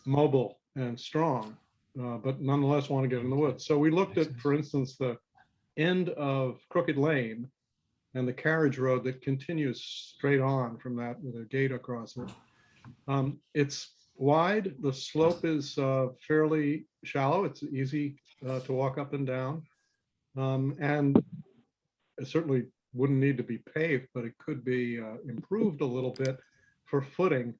mobile and strong, but nonetheless want to get in the woods. So we looked at, for instance, the end of Crooked Lane and the carriage road that continues straight on from that with a gate across it. It's wide, the slope is fairly shallow, it's easy to walk up and down. And it certainly wouldn't need to be paved, but it could be improved a little bit for footing,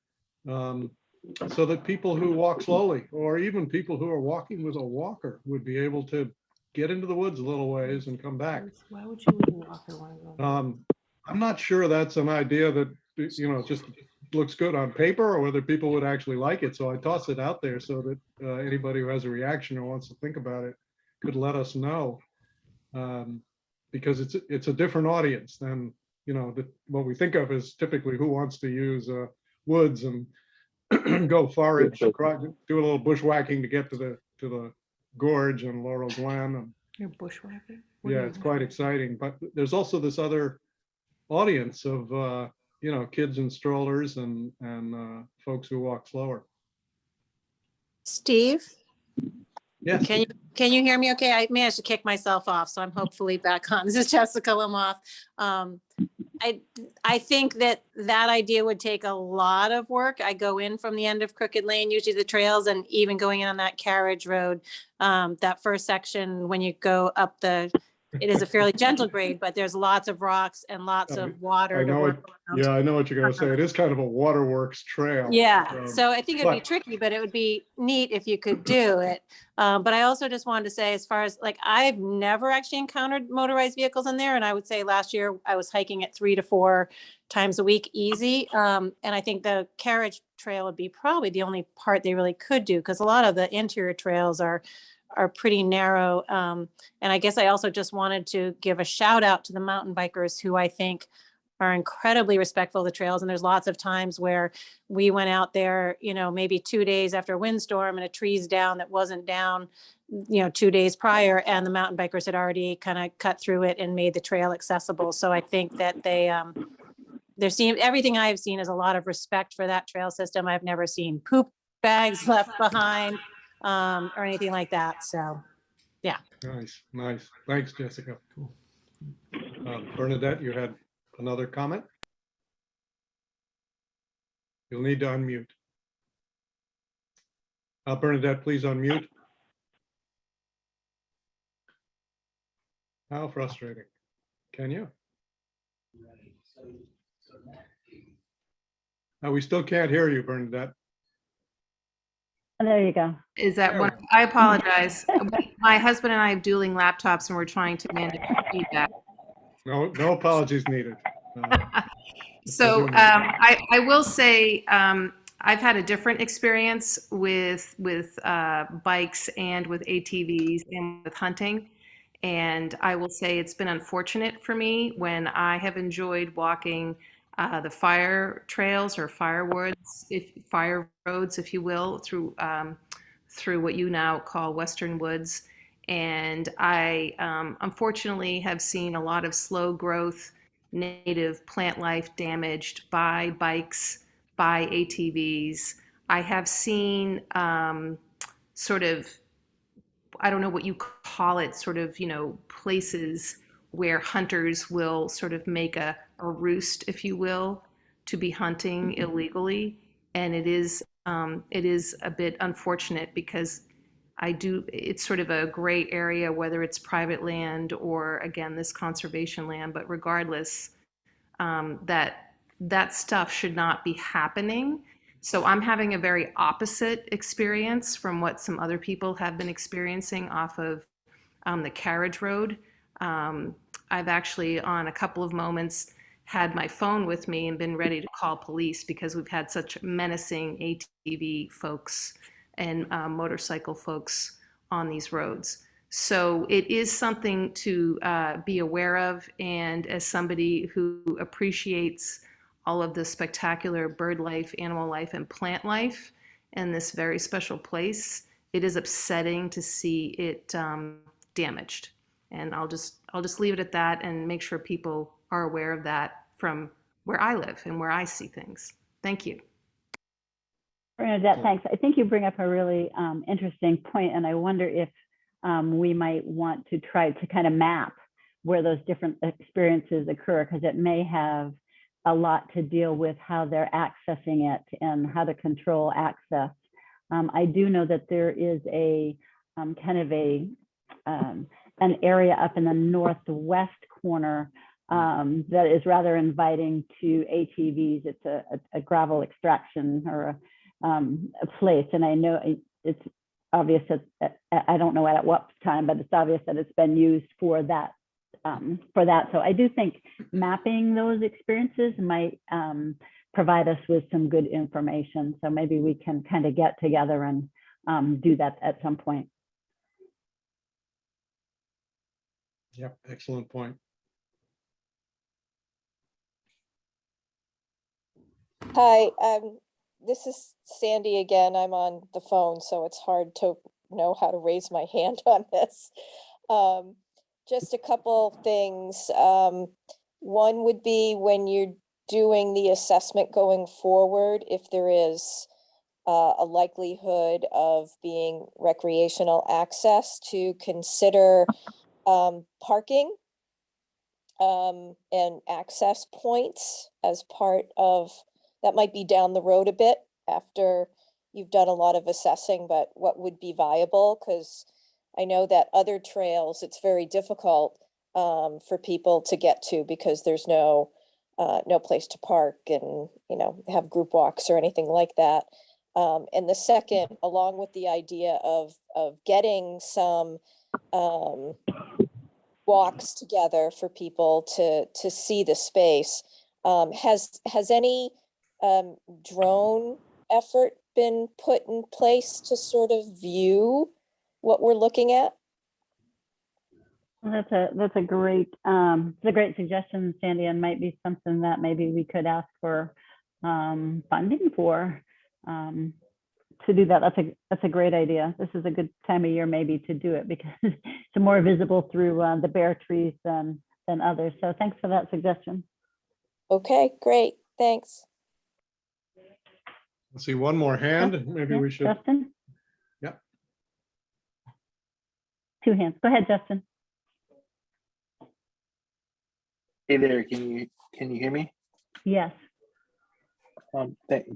so that people who walk slowly, or even people who are walking with a walker, would be able to get into the woods a little ways and come back. Why would you with a walker want to go? I'm not sure that's an idea that, just looks good on paper, or whether people would actually like it. So I toss it out there so that anybody who has a reaction or wants to think about it could let us know. Because it's a different audience than what we think of is typically who wants to use woods and go forage, do a little bushwhacking to get to the gorge and Laurel Glen. And You're bushwhacking. yeah, it's quite exciting. But there's also this other audience of kids in strollers and folks who walk slower. Steve, Yes. can you hear me okay? I managed to kick myself off, so I'm hopefully back on. This is Jessica Limoff. I think that idea would take a lot of work. I go in from the end of Crooked Lane, usually the trails, and even going in on that carriage road, that first section when you go up it is a fairly gentle grade, but there's lots of rocks and lots of water. I know I know what you're going to say. It is kind of a waterworks trail. Yeah, so I think it'd be tricky, but it would be neat if you could do it. But I also just wanted to say, as far as I've never actually encountered motorized vehicles in there. And I would say last year I was hiking it 3 to 4 times a week, easy. And I think the carriage trail would be probably the only part they really could do, because a lot of the interior trails are pretty narrow. And I guess I also just wanted to give a shout out to the mountain bikers, who I think are incredibly respectful of the trails. And there's lots of times where we went out there, maybe 2 days after a windstorm and a tree's down that wasn't down, 2 days prior, and the mountain bikers had already kind of cut through it and made the trail accessible. So I think that everything I've seen is a lot of respect for that trail system. I've never seen poop bags left behind or anything like that. So, yeah. Nice. Thanks, Jessica. Bernadette, you had another comment? You'll need to unmute. Bernadette, please unmute. How frustrating. Can you? We still can't hear you, Bernadette. There you go. Is that one? I apologize. My husband and I have dueling laptops, and we're trying to manage feedback. No apologies needed. So I will say I've had a different experience with bikes and with ATVs and with hunting. And I will say it's been unfortunate for me when I have enjoyed walking the fire trails or fire roads, if you will, through what you now call Western Woods. And I unfortunately have seen a lot of slow growth native plant life damaged by bikes, by ATVs. I have seen sort of, I don't know what you call it, sort of, places where hunters will sort of make a roost, if you will, to be hunting illegally. And it is a bit unfortunate, because it's sort of a gray area, whether it's private land or, again, this conservation land, but regardless, that stuff should not be happening. So I'm having a very opposite experience from what some other people have been experiencing off of the carriage road. I've actually, on a couple of moments, had my phone with me and been ready to call police, because we've had such menacing ATV folks and motorcycle folks on these roads. So it is something to be aware of. And as somebody who appreciates all of the spectacular bird life, animal life, and plant life in this very special place, it is upsetting to see it damaged. And I'll just leave it at that and make sure people are aware of that from where I live and where I see things. Thank you. Bernadette, thanks. I think you bring up a really interesting point, and I wonder if we might want to try to kind of map where those different experiences occur, because it may have a lot to deal with how they're accessing it and how to control access. I do know that there is a kind of an area up in the northwest corner that is rather inviting to ATVs. It's a gravel extraction or a place, and I know it's obvious that I don't know at what time, but it's obvious that it's been used for that. So I do think mapping those experiences might provide us with some good information. So maybe we can kind of get together and do that at some point. Yep, excellent point. Hi, this is Sandy again. I'm on the phone, so it's hard to know how to raise my hand on this. Just a couple things. One would be when you're doing the assessment going forward, if there is a likelihood of being recreational access, to consider parking and access points as part of, that might be down the road a bit after you've done a lot of assessing, but what would be viable? Because I know that other trails, it's very difficult for people to get to because there's no place to park and, you know, have group walks or anything like that. And the second, along with the idea of getting some walks together for people to see the space, has any drone effort been put in place to sort of view what we're looking at? That's a great suggestion, Sandy, and might be something that maybe we could ask for funding for to do that. That's a great idea. This is a good time of year maybe to do it because it's more visible through the bare trees than others. So thanks for that suggestion. Okay, great. Thanks. Let's see, one more hand. Maybe we should. Justin? Yep. Two hands. Go ahead, Justin. Hey there, can you hear me? Yes.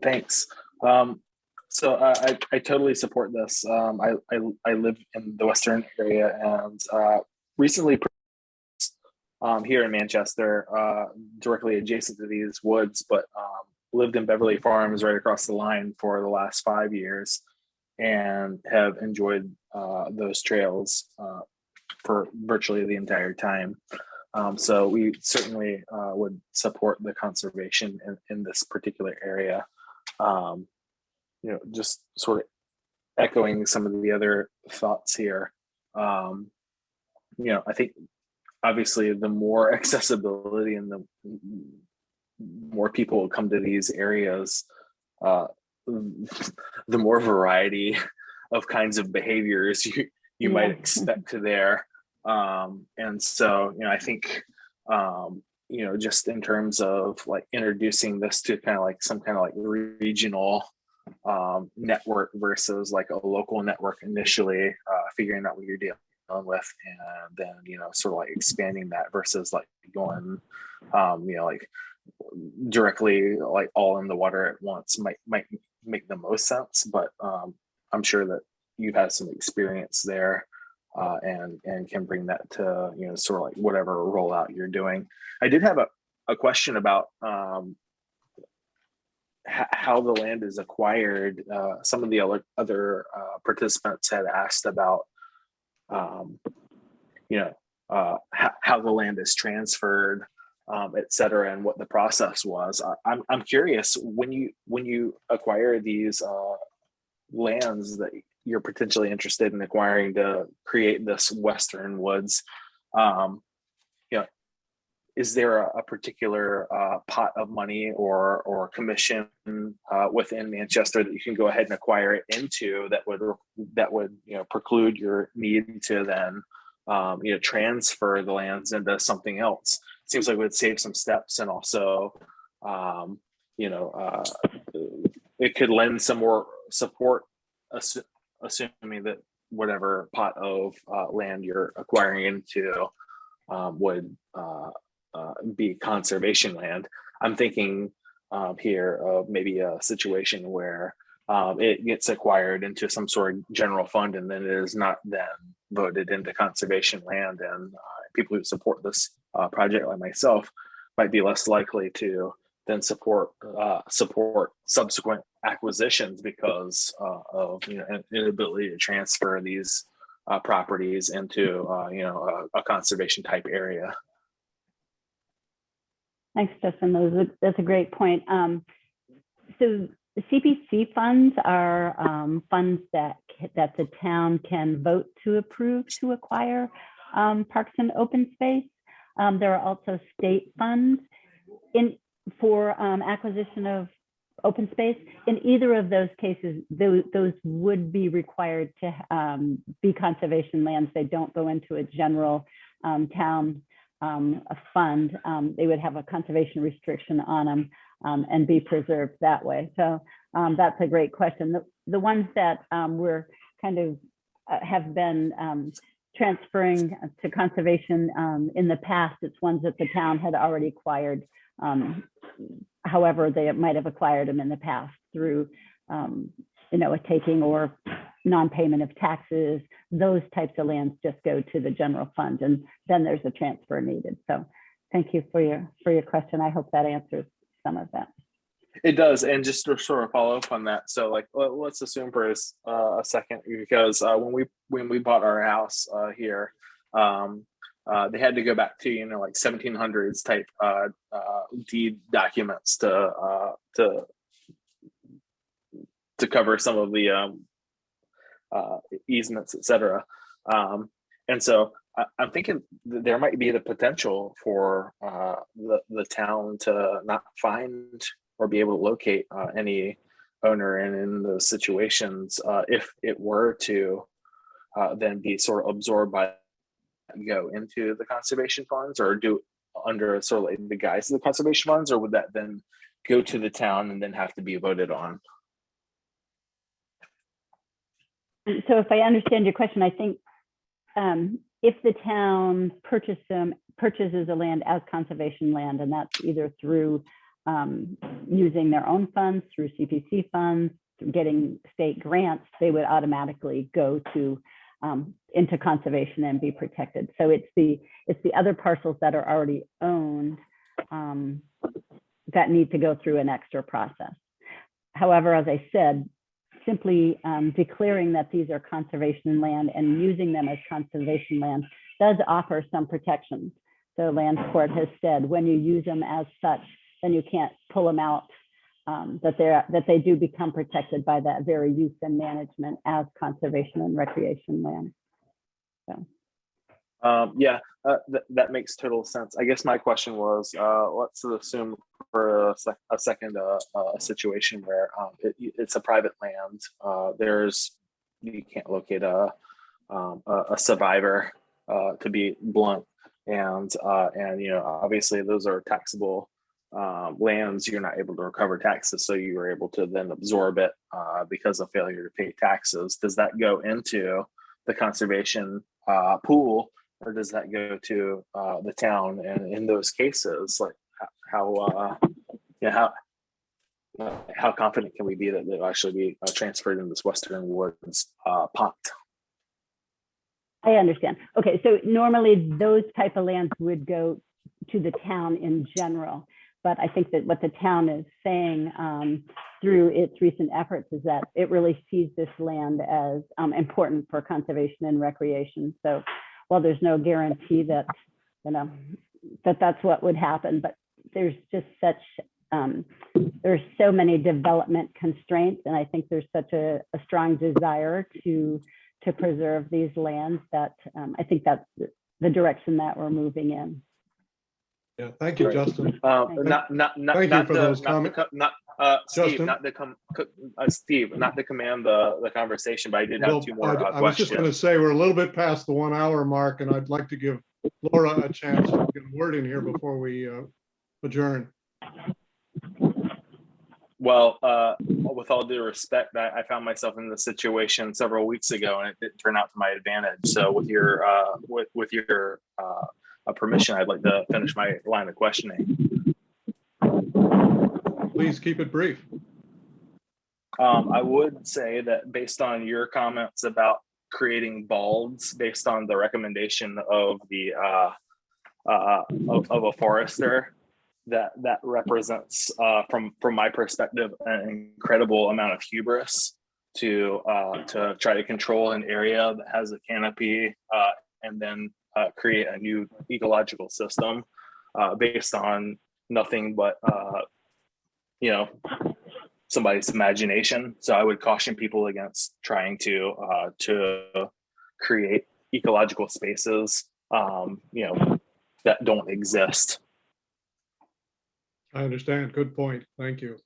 Thanks. So I totally support this. I live in the Western area and recently here in Manchester, directly adjacent to these woods, but lived in Beverly Farms right across the line for the last 5 years and have enjoyed those trails for virtually the entire time. So we certainly would support the conservation in this particular area. You know, just sort of echoing some of the other thoughts here. You know, I think obviously the more accessibility and the more people will come to these areas, the more variety of kinds of behaviors you might expect there. And so, you know, I think, you know, just in terms of like introducing this to kind of like some kind of like regional network versus like a local network initially, figuring out what you're dealing with, and then, you know, sort of like expanding that versus like going, you know, like directly like all in the water at once might make the most sense. But I'm sure that you've had some experience there and can bring that to, you know, sort of like whatever rollout you're doing. I did have a question about how the land is acquired. Some of the other participants had asked about, you know, how the land is transferred, et cetera, and what the process was. I'm curious, when you acquire these lands that you're potentially interested in acquiring to create this Western Woods, you know, is there a particular pot of money or commission within Manchester that you can go ahead and acquire it into that would you know, preclude your need to then you know, transfer the lands into something else? It seems like it would save some steps, and also you know, it could lend some more support, assuming that whatever pot of land you're acquiring into would be conservation land. I'm thinking here of maybe a situation where it gets acquired into some sort of general fund and then it is not then voted into conservation land, and people who support this project like myself might be less likely to then support subsequent acquisitions because of, you know, an inability to transfer these properties into you know, a conservation type area. Thanks, Justin. That's a great point. So the CPC funds are funds that the town can vote to approve to acquire parks and open space. There are also state funds for acquisition of open space. In either of those cases, those would be required to be conservation lands. They don't go into a general town a fund. They would have a conservation restriction on them and be preserved that way. So that's a great question. The ones that we're kind of have been transferring to conservation in the past, it's ones that the town had already acquired. However, they might have acquired them in the past through, a taking or non-payment of taxes. Those types of lands just go to the general fund, and then there's a transfer needed. So, thank you for your question. I hope that answers some of that. It does, and just to sort of follow up on that. So, like, let's assume for a second, because when we bought our house here, they had to go back to like 1700s type deed documents to cover some of the easements, etc. And so I'm thinking there might be the potential for the town to not find or be able to locate any owner in those situations if it were to then be sort of absorbed by go into the conservation funds, or do under sort of like the guise of the conservation funds, or would that then go to the town and then have to be voted on? So if I understand your question, I think if the town purchases the land as conservation land, and that's either through using their own funds, through CPC funds, getting state grants, they would automatically go to into conservation and be protected. So it's the other parcels that are already owned that need to go through an extra process. However, as I said, simply declaring that these are conservation land and using them as conservation land does offer some protections. The land court has said when you use them as such, then you can't pull them out, that they do become protected by that very use and management as conservation and recreation land. So. That makes total sense. I guess my question was, let's assume for a second a situation where it's a private land. You can't locate a survivor, to be blunt, and obviously those are taxable lands. You're not able to recover taxes, so you were able to then absorb it because of failure to pay taxes. Does that go into the conservation pool, or does that go to the town? And in those cases, like how confident can we be that they'll actually be transferred in this Western Woods pot? I understand. Okay, so normally those type of lands would go to the town in general, but I think that what the town is saying through its recent efforts is that it really sees this land as important for conservation and recreation. So while there's no guarantee that that's what would happen, but there's just such there's so many development constraints, and I think there's such a strong desire to preserve these lands that I think that's the direction that we're moving in. Yeah, thank you, Justin. Thank you for those comments. Steve, not to command the conversation, but I did have two more questions. I was just going to say we're a little bit past the 1 hour mark, and I'd like to give Laura a chance to get a word in here before we adjourn. Well, with all due respect, I found myself in this situation several weeks ago, and it didn't turn out to my advantage. So, with your permission, I'd like to finish my line of questioning. Please keep it brief. I would say that based on your comments about creating balds based on the recommendation of the of a forester, that represents from my perspective an incredible amount of hubris to try to control an area that has a canopy and then create a new ecological system based on nothing but somebody's imagination. So I would caution people against trying to create ecological spaces that don't exist. I understand. Good point. Thank you.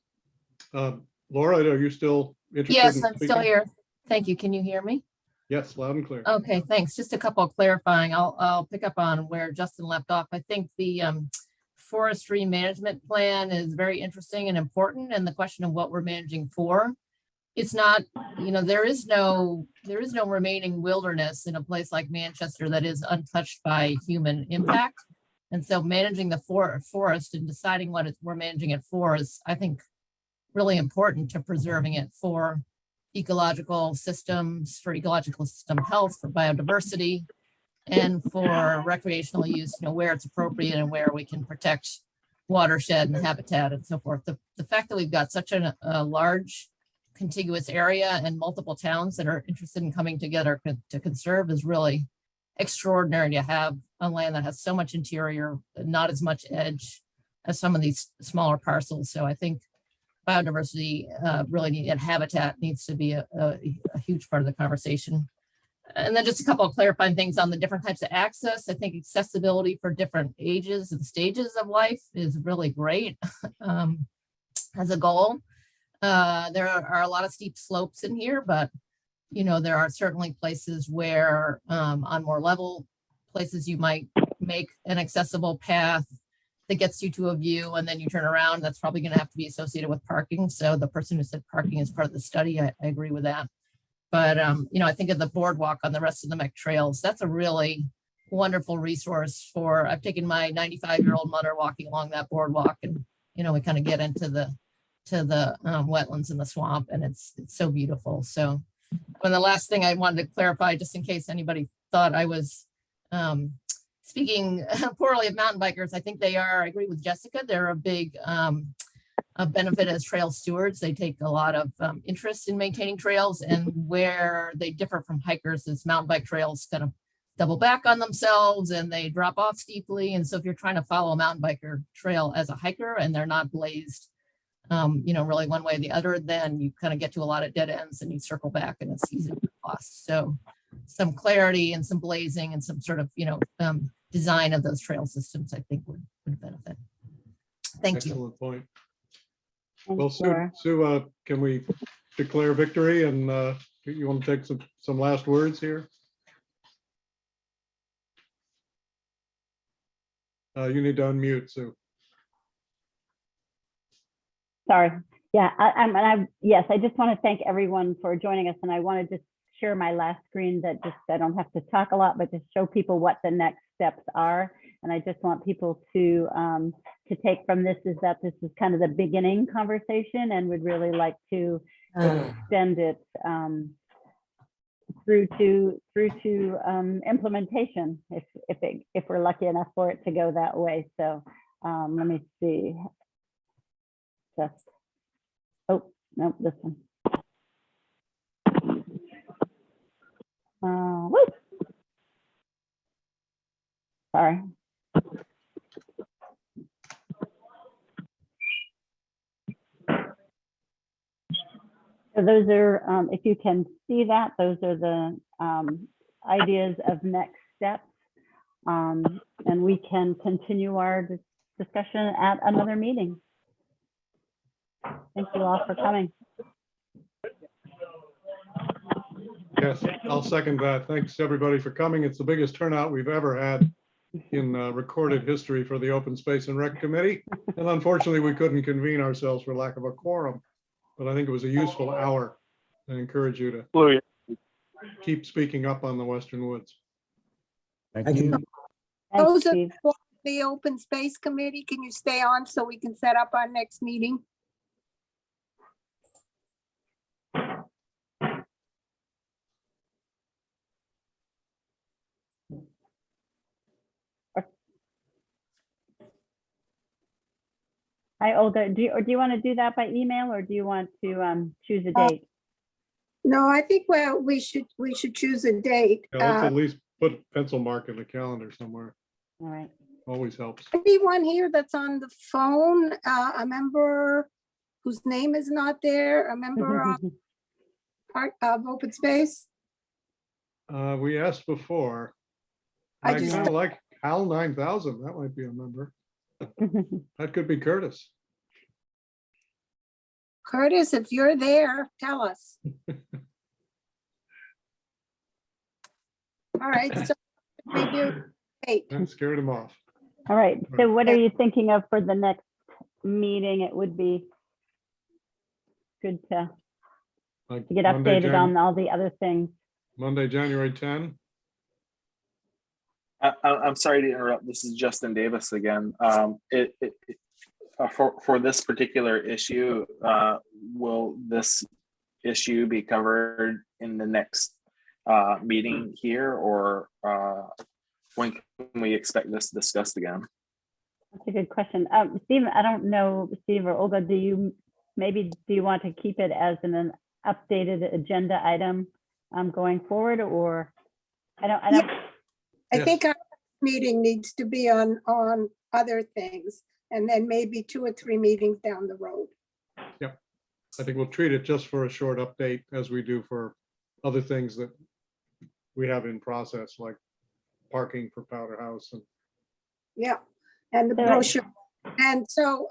Laura, are you still interested? Yes, in I'm still speaking? here. Thank you. Can you hear me? Yes, loud and clear. Okay, thanks. Just a couple of clarifying. I'll pick up on where Justin left off. I think the forestry management plan is very interesting and important, and the question of what we're managing for. It's not, there is no remaining wilderness in a place like Manchester that is untouched by human impact. And so managing the forest and deciding what we're managing it for is, I think, really important to preserving it for ecological systems, for ecological system health, for biodiversity, and for recreational use, where it's appropriate and where we can protect watershed and habitat and so forth. The fact that we've got such a large contiguous area and multiple towns that are interested in coming together to conserve is really extraordinary to have on land that has so much interior, not as much edge as some of these smaller parcels. So I think biodiversity and habitat needs to be a huge part of the conversation. And then just a couple of clarifying things on the different types of access. I think accessibility for different ages and stages of life is really great as a goal. There are a lot of steep slopes in here, but there are certainly places where on more level places you might make an accessible path that gets you to a view and then you turn around. That's probably going to have to be associated with parking. So the person who said parking is part of the study, I agree with that. But I think of the boardwalk on the rest of the MEC trails. That's a really wonderful resource for. I've taken my 95-year-old mother walking along that boardwalk, and we kind of get into the wetlands in the swamp, and it's so beautiful. So, and the last thing I wanted to clarify, just in case anybody thought I was speaking poorly of mountain bikers, I think they are. I agree with Jessica. They're a big benefit as trail stewards. They take a lot of interest in maintaining trails, and where they differ from hikers is mountain bike trails kind of double back on themselves and they drop off steeply. And so if you're trying to follow a mountain biker trail as a hiker and they're not blazed, really one way or the other, then you kind of get to a lot of dead ends and you circle back and it's easy to get lost. So some clarity and some blazing and some sort of, design of those trail systems, I think would benefit. Thank you. Excellent point. Thanks, Well, Laura. Sue, can we declare victory, and you want to take some last words here? You need to unmute, Sue. Sorry. Yeah, yes, I just want to thank everyone for joining us, and I want to just share my last screen that just, I don't have to talk a lot, but just show people what the next steps are. And I just want people to take from this is that this is kind of the beginning conversation, and would really like to extend it through to implementation if we're lucky enough for it to go that way. So let me see. Just, oh, no, this one. Whoop. Sorry. So those are, if you can see that, those are the ideas of next steps. And we can continue our discussion at another meeting. Thank you all for coming. Yes, I'll second that. Thanks, everybody, for coming. It's the biggest turnout we've ever had in recorded history for the Open Space and Rec Committee. And unfortunately, we couldn't convene ourselves for lack of a quorum. But I think it was a useful hour. I encourage you to keep speaking up on the Western Woods. Thank you. Those are for the Open Space Committee. Can you stay on so we can set up our next meeting? Hi, Olga. Do you want to do that by email, or do you want to choose a date? No, I think we should choose a date. Yeah, let's at least put a pencil mark in the calendar somewhere. All right. Always helps. Anyone here that's on the phone, a member whose name is not there, a member of Open Space? We asked before. I kind of like HAL 9000. That might be a member. That could be Curtis. Curtis, if you're there, tell us. All right, so we do 8. That scared him off. All right, so what are you thinking of for the next meeting? It would be good to Like get Monday, updated on all the other things. Monday, January 10. I'm sorry to interrupt. This is Justin Davis again. For this particular issue, will this issue be covered in the next meeting here, or when can we expect this discussed again? That's a good question. Steve, I don't know, Steve or Olga, do you want to keep it as an updated agenda item going forward, or I don't. I think our meeting needs to be on other things, and then maybe 2 or 3 meetings down the road. Yep. I think we'll treat it just for a short update, as we do for other things that we have in process, like parking for Powder House. And Yeah, and the brochure. And so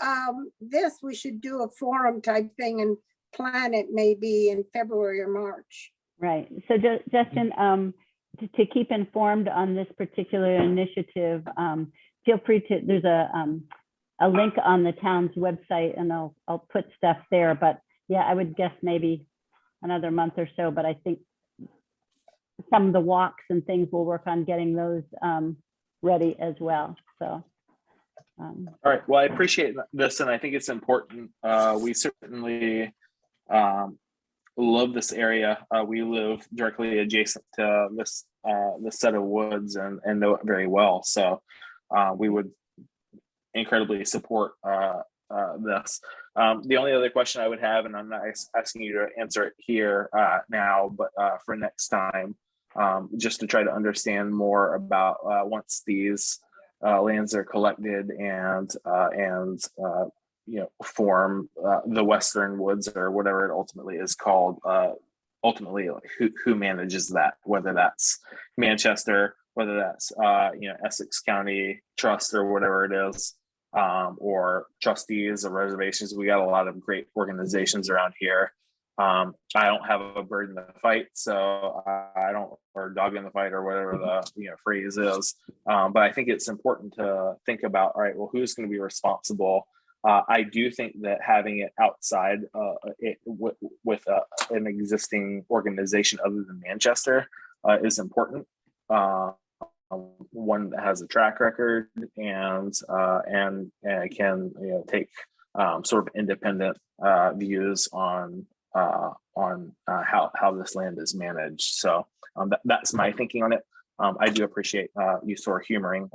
this, we should do a forum type thing and plan it maybe in February or March. Right. So Justin, to keep informed on this particular initiative, feel free to, there's a link on the town's website, and I'll put stuff there. But yeah, I would guess maybe another month or so, but I think some of the walks and things we'll work on getting those ready as well. So. All right. Well, I appreciate this, and I think it's important. We certainly love this area. We live directly adjacent to this set of woods and know it very well. So we would incredibly support this. The only other question I would have, and I'm not asking you to answer it here now, but for next time, just to try to understand more about once these lands are collected and form the Western Woods, or whatever it ultimately is called. Ultimately, who manages that? Whether that's Manchester, whether that's Essex County Trust or whatever it is, or trustees of reservations. We got a lot of great organizations around here. I don't have a bird in the fight, so I don't, or dog in the fight, or whatever the phrase is. But I think it's important to think about, all right, well, who's going to be responsible? I do think that having it outside with an existing organization other than Manchester is important. One that has a track record and can take sort of independent views on how this land is managed. So that's my thinking on it. I do appreciate you sort of humoring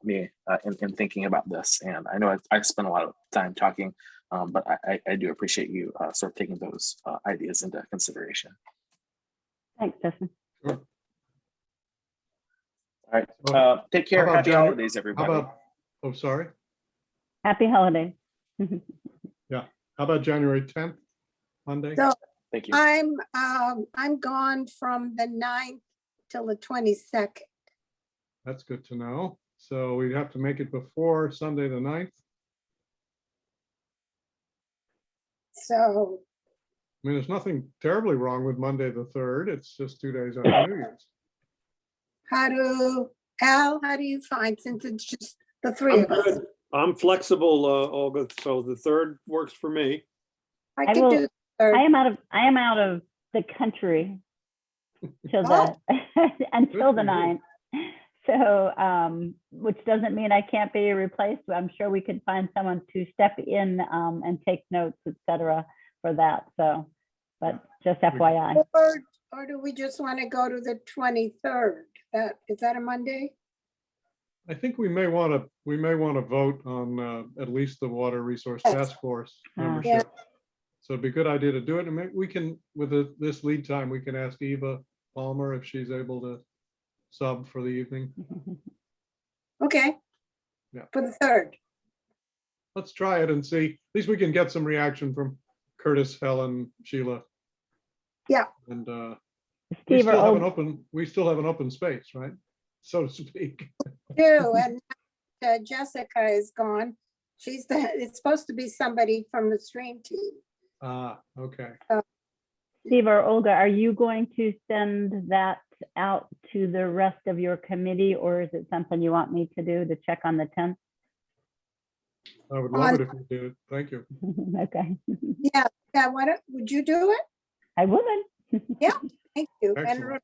me in thinking about this. And I know I spent a lot of time talking, but I do appreciate you sort of taking those ideas into consideration. Thanks, Justin. Sure. All right. Take care. Happy holidays, everybody. Oh, sorry. Happy holidays. Yeah. How about January 10th, Monday? So Thank you. I'm gone from the 9th till the 22nd. That's good to know. So we'd have to make it before Sunday the 9th. So, I mean, there's nothing terribly wrong with Monday the 3rd. It's just 2 days after New Year's. how do you find, since it's just the 3 I'm of us? good. I'm flexible, Olga, so the 3rd works for me. I could do the 3rd. I am out of the country till until the 9th. So, which doesn't mean I can't be replaced. I'm sure we could find someone to step in and take notes, etc. for that. So, but just FYI. Or do we just want to go to the 23rd? Is that a Monday? I think we may want to vote on at least the Water Resource Task Force membership. Yeah. So it'd be a good idea to do it. And maybe we can, with this lead time, we can ask Eva Palmer if she's able to sub for the evening. Okay. Yeah. For the 3rd. Let's try it and see. At least we can get some reaction from Curtis, Helen, Sheila. Yeah. And Steve, we still have an open space, right? So to speak. Do, and Jessica is gone. It's supposed to be somebody from the stream team. Okay. Steve or Olga, are you going to send that out to the rest of your committee, or is it something you want me to do to check on the 10th? I would love it if you did. Thank you. Okay. Yeah, would you do it? I would. Yeah, thank you. And Excellent. remember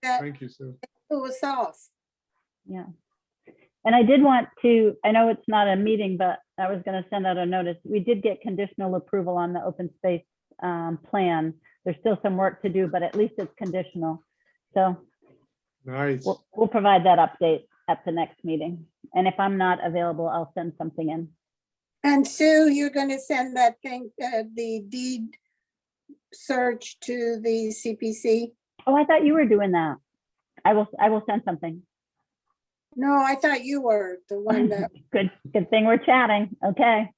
that Thank you, Sue. it was off. Yeah. And I did want to, I know it's not a meeting, but I was going to send out a notice. We did get conditional approval on the open space plan. There's still some work to do, but at least it's conditional. So Nice. we'll provide that update at the next meeting. And if I'm not available, I'll send something in. And Sue, you're going to send that thing, the deed search to the CPC? Oh, I thought you were doing that. I will send something. No, I thought you were the one that, Good thing we're chatting. Okay.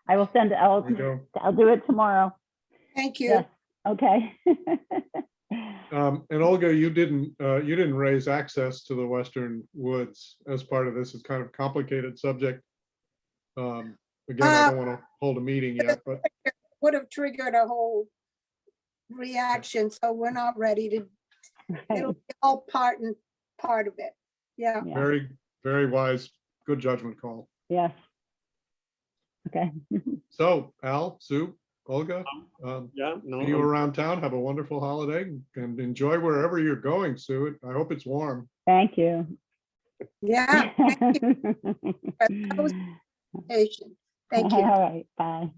I will send it. There you go. I'll do it tomorrow. thank you. Yes. Okay. And Olga, you didn't raise access to the Western Woods as part of this. It's kind of a complicated subject. Again, I don't want to hold a meeting yet, but Would have triggered a whole reaction, so we're not ready to, it'll be all part of it. Yeah. Yeah. very, very wise, good judgment call. Yes. Okay. So Al, Sue, Olga, Yeah, no, see you around town. Have a wonderful holiday and enjoy wherever you're going, Sue. I hope it's warm. Thank you. Yeah. Thank you. That was patient. Thank you. All right. Bye.